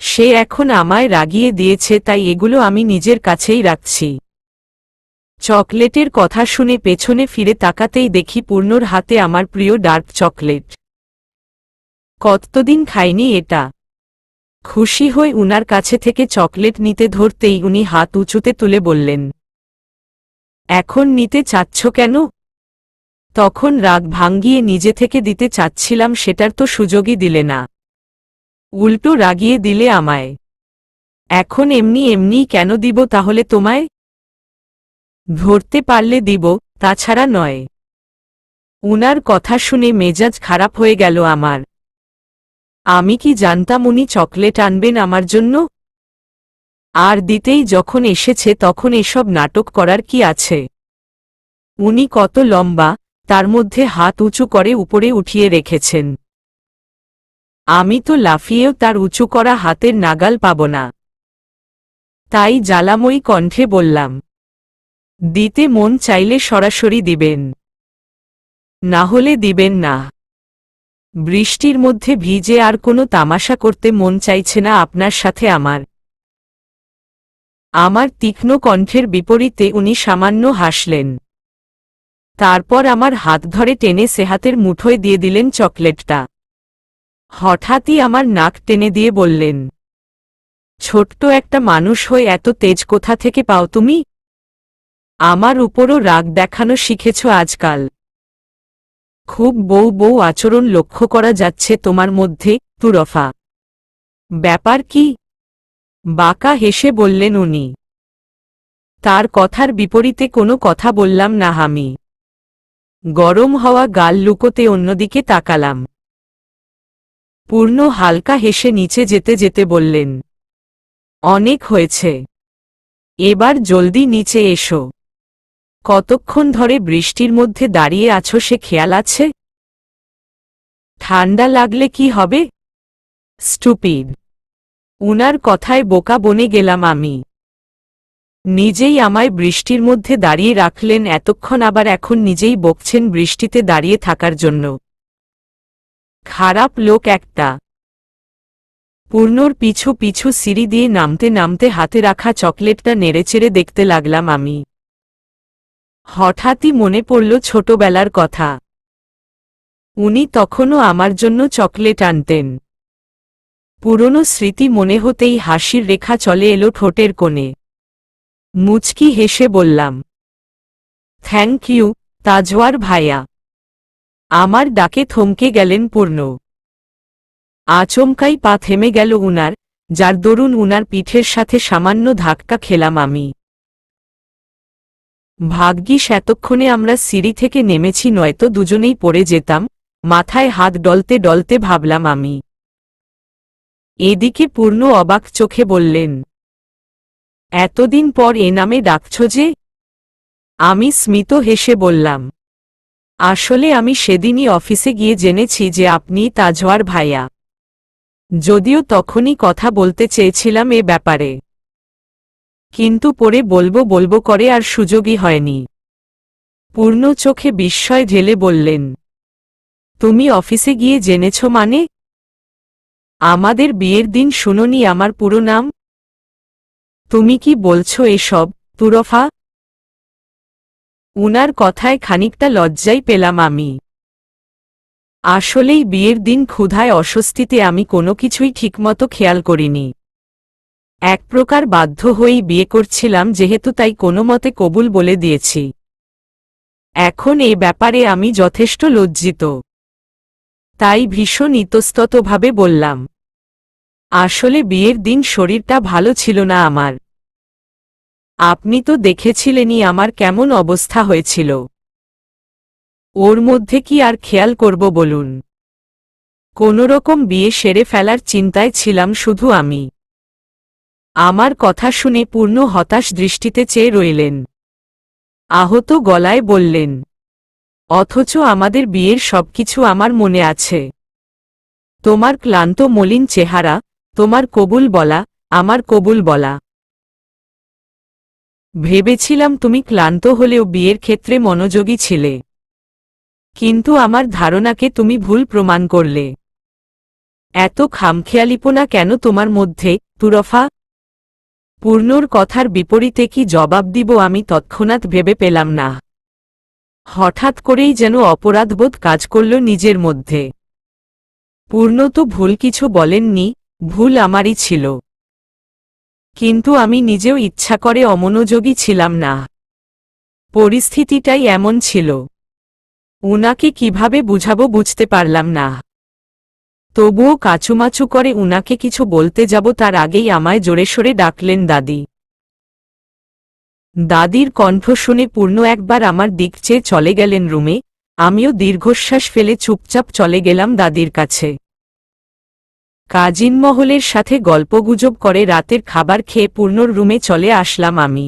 সে এখন আমায় রাগিয়ে দিয়েছে, তাই এগুলো আমি নিজের কাছেই রাখছি। চকলেটের কথা শুনে পেছনে ফিরে তাকাতেই দেখি পূর্ণর হাতে আমার প্রিয় ডার্ক চকলেট। কতদিন খাইনি এটা। খুশি হয়ে উনার কাছে থেকে চকলেট নিতে ধরতেই উনি হাত উঁচুতে তুলে বললেন, এখন নিতে চাচ্ছ কেন? তখন রাগ ভাঙ্গিয়ে নিজে থেকে দিতে চাচ্ছিলাম, সেটার তো সুযোগই দিলে না, উল্টো রাগিয়ে দিলে আমায়। এখন এমনি এমনি কেন দিব তাহলে তোমায়? ধরতে পারলে দিব, তাছাড়া নয়। উনার কথা শুনে মেজাজ খারাপ হয়ে গেল আমার। আমি কি জানতাম উনি চকলেট আনবেন আমার জন্য? আর দিতেই যখন এসেছে তখন এসব নাটক করার কি আছে? উনি কত লম্বা, তার মধ্যে হাত উঁচু করে উপরে উঠিয়ে রেখেছেন। আমি তো লাফিয়েও তার উঁচু করা হাতের নাগাল পাব না। তাই জ্বালাময়ী কণ্ঠে বললাম, দিতে মন চাইলে সরাসরি দিবেন, না হলে দিবেন না। বৃষ্টির মধ্যে ভিজে আর কোনো তামাশা করতে মন চাইছে না আপনার সাথে আমার। আমার তীক্ষ্ণ কণ্ঠের বিপরীতে উনি সামান্য হাসলেন। তারপর আমার হাত ধরে টেনে সেহাতের মুঠোয় দিয়ে দিলেন চকলেটটা। হঠাৎই আমার নাক টেনে দিয়ে বললেন, ছোট্ট একটা মানুষ হয়ে এত তেজ কোথা থেকে পাও তুমি? আমার উপরও রাগ দেখানো শিখেছ আজকাল। খুব বউ বউ আচরণ লক্ষ্য করা যাচ্ছে তোমার মধ্যে, তুরফা। ব্যাপার কি? বাঁকা হেসে বললেন উনি। তার কথার বিপরীতে কোনো কথা বললাম না আমি। গরম হওয়া গাল লুকোতে অন্যদিকে তাকালাম। পূর্ণ হালকা হেসে নিচে যেতে যেতে বললেন, অনেক হয়েছে, এবার জলদি নিচে এসো। কতক্ষণ ধরে বৃষ্টির মধ্যে দাঁড়িয়ে আছো সে খেয়াল আছে? ঠান্ডা লাগলে কি হবে? স্টুপিড। উনার কথায় বোকা বনে গেলাম আমি। নিজেই আমায় বৃষ্টির মধ্যে দাঁড়িয়ে রাখলেন এতক্ষণ, আবার এখন নিজেই বকছেন বৃষ্টিতে দাঁড়িয়ে থাকার জন্য। খারাপ লোক একটা। পূর্ণর পিছু পিছু সিঁড়ি দিয়ে নামতে নামতে হাতে রাখা চকলেটটা নেড়েচেড়ে দেখতে লাগলাম আমি। হঠাৎই মনে পড়ল ছোটবেলার কথা। উনি তখনও আমার জন্য চকলেট আনতেন। পুরনো স্মৃতি মনে হতেই হাসির রেখা চলে এলো ঠোঁটের কোণে। মুচকি হেসে বললাম, থ্যাংক ইউ, তাজওয়ার ভাইয়া। আমার ডাকে থমকে গেলেন পূর্ণ। আচমকাই পা থেমে গেল উনার, যার দরুন উনার পিঠের সাথে সামান্য ধাক্কা খেলাম আমি। ভাগ্যিস এতক্ষণে আমরা সিঁড়ি থেকে নেমেছি, নয়তো দুজনেই পড়ে যেতাম। মাথায় হাত ডলতে ডলতে ভাবলাম আমি। এদিকে পূর্ণ অবাক চোখে বললেন, এতদিন পর এ নামে ডাকছ যে? আমি স্মিত হেসে বললাম, আসলে আমি সেদিনই অফিসে গিয়ে জেনেছি যে আপনিই তাজওয়ার ভাইয়া। যদিও তখনই কথা বলতে চেয়েছিলাম এ ব্যাপারে, কিন্তু পরে বলবো বলবো করে আর সুযোগই হয়নি। পূর্ণ চোখে বিস্ময় ঢেলে বললেন, তুমি অফিসে গিয়ে জেনেছ মানে? আমাদের বিয়ের দিন শুনোনি আমার পুরো নাম? তুমি কি বলছো এসব, তুরফা? উনার কথায় খানিকটা লজ্জাই পেলাম আমি। আসলেই বিয়ের দিন ক্ষুধায় অস্বস্তিতে আমি কোনো কিছুই ঠিকমতো খেয়াল করিনি। এক প্রকার বাধ্য হয়েই বিয়ে করছিলাম যেহেতু, তাই কোনো মতে কবুল বলে দিয়েছি। এখন এই ব্যাপারে আমি যথেষ্ট লজ্জিত। তাই ভীষণ ইতস্ততভাবে বললাম, আসলে বিয়ের দিন শরীরটা ভালো ছিল না আমার। আপনি তো দেখেছিলেনই আমার কেমন অবস্থা হয়েছিল। ওর মধ্যে কি আর খেয়াল করব বলুন? কোনোরকম বিয়ে সেরে ফেলার চিন্তায় ছিলাম শুধু আমি। আমার কথা শুনে পূর্ণ হতাশ দৃষ্টিতে চেয়ে রইলেন। আহত গলায় বললেন, অথচ আমাদের বিয়ের সবকিছু আমার মনে আছে। তোমার ক্লান্ত মলিন চেহারা, তোমার কবুল বলা, আমার কবুল বলা। ভেবেছিলাম তুমি ক্লান্ত হলেও বিয়ের ক্ষেত্রে মনোযোগী ছিলে, কিন্তু আমার ধারণাকে তুমি ভুল প্রমাণ করলে। এত খামখেয়ালিপনা কেন তোমার মধ্যে, তুরফা? পূর্ণর কথার বিপরীতে কি জবাব দিব আমি তৎক্ষণাৎ ভেবে পেলাম না। হঠাৎ করেই যেন অপরাধবোধ কাজ করল নিজের মধ্যে। পূর্ণ তো ভুল কিছু বলেননি, ভুল আমারই ছিল। কিন্তু আমি নিজেও ইচ্ছা করে অমনোযোগী ছিলাম না। পরিস্থিতিটাই এমন ছিল। উনাকে কিভাবে বুঝাবো বুঝতে পারলাম না। তবুও কাচুমাচু করে উনাকে কিছু বলতে যাব তার আগেই আমায় জোরে সোরে ডাকলেন দাদি। দাদির কণ্ঠ শুনে পূর্ণ একবার আমার দিক চেয়ে চলে গেলেন রুমে। আমিও দীর্ঘশ্বাস ফেলে চুপচাপ চলে গেলাম দাদির কাছে। কাজিন মহলের সাথে গল্পগুজব করে রাতের খাবার খেয়ে পূর্ণর রুমে চলে আসলাম আমি।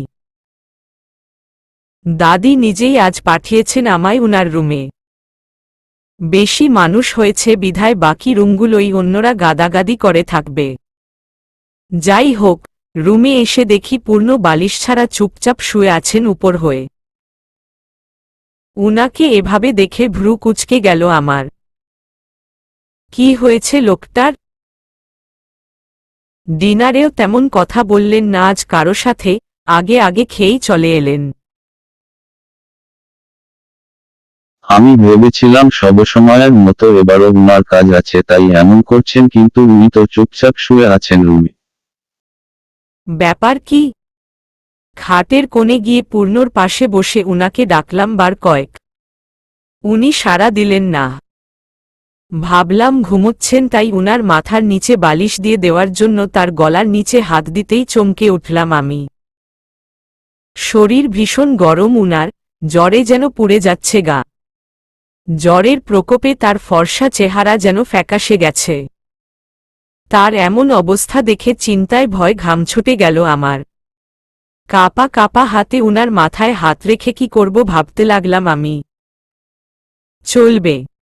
দাদি নিজেই আজ পাঠিয়েছেন আমায় উনার রুমে। বেশি মানুষ হয়েছে বিধায় বাকি রুমগুলোই অন্যরা গাদাগাদি করে থাকবে। যাই হোক, রুমে এসে দেখি পূর্ণ বালিশ ছাড়া চুপচাপ শুয়ে আছেন উপর হয়ে। উনাকে এভাবে দেখে ভ্রু কুঁচকে গেল আমার। কি হয়েছে লোকটার? ডিনারেও তেমন কথা বললেন না আজ কারো সাথে, আগে আগে খেয়েই চলে এলেন। আমি ভেবেছিলাম সবসময়ের মতো এবারও উনার কাজ আছে তাই এমন করছেন, কিন্তু উনি তো চুপচাপ শুয়ে আছেন রুমে। ব্যাপার কি? খাটের কোণে গিয়ে পূর্ণর পাশে বসে উনাকে ডাকলাম বার কয়েক। উনি সাড়া দিলেন না। ভাবলাম ঘুমোচ্ছেন তাই উনার মাথার নিচে বালিশ দিয়ে দেওয়ার জন্য তার গলার নিচে হাত দিতেই চমকে উঠলাম আমি। শরীর ভীষণ গরম উনার, জ্বরে যেন পুড়ে যাচ্ছে গা। জ্বরের প্রকোপে তার ফর্সা চেহারা যেন ফ্যাকাশে গেছে। তার এমন অবস্থা দেখে চিন্তায় ভয় ঘাম ছুটে গেল আমার। কাঁপা কাঁপা হাতে উনার মাথায় হাত রেখে কি করব ভাবতে লাগলাম আমি। চলবে।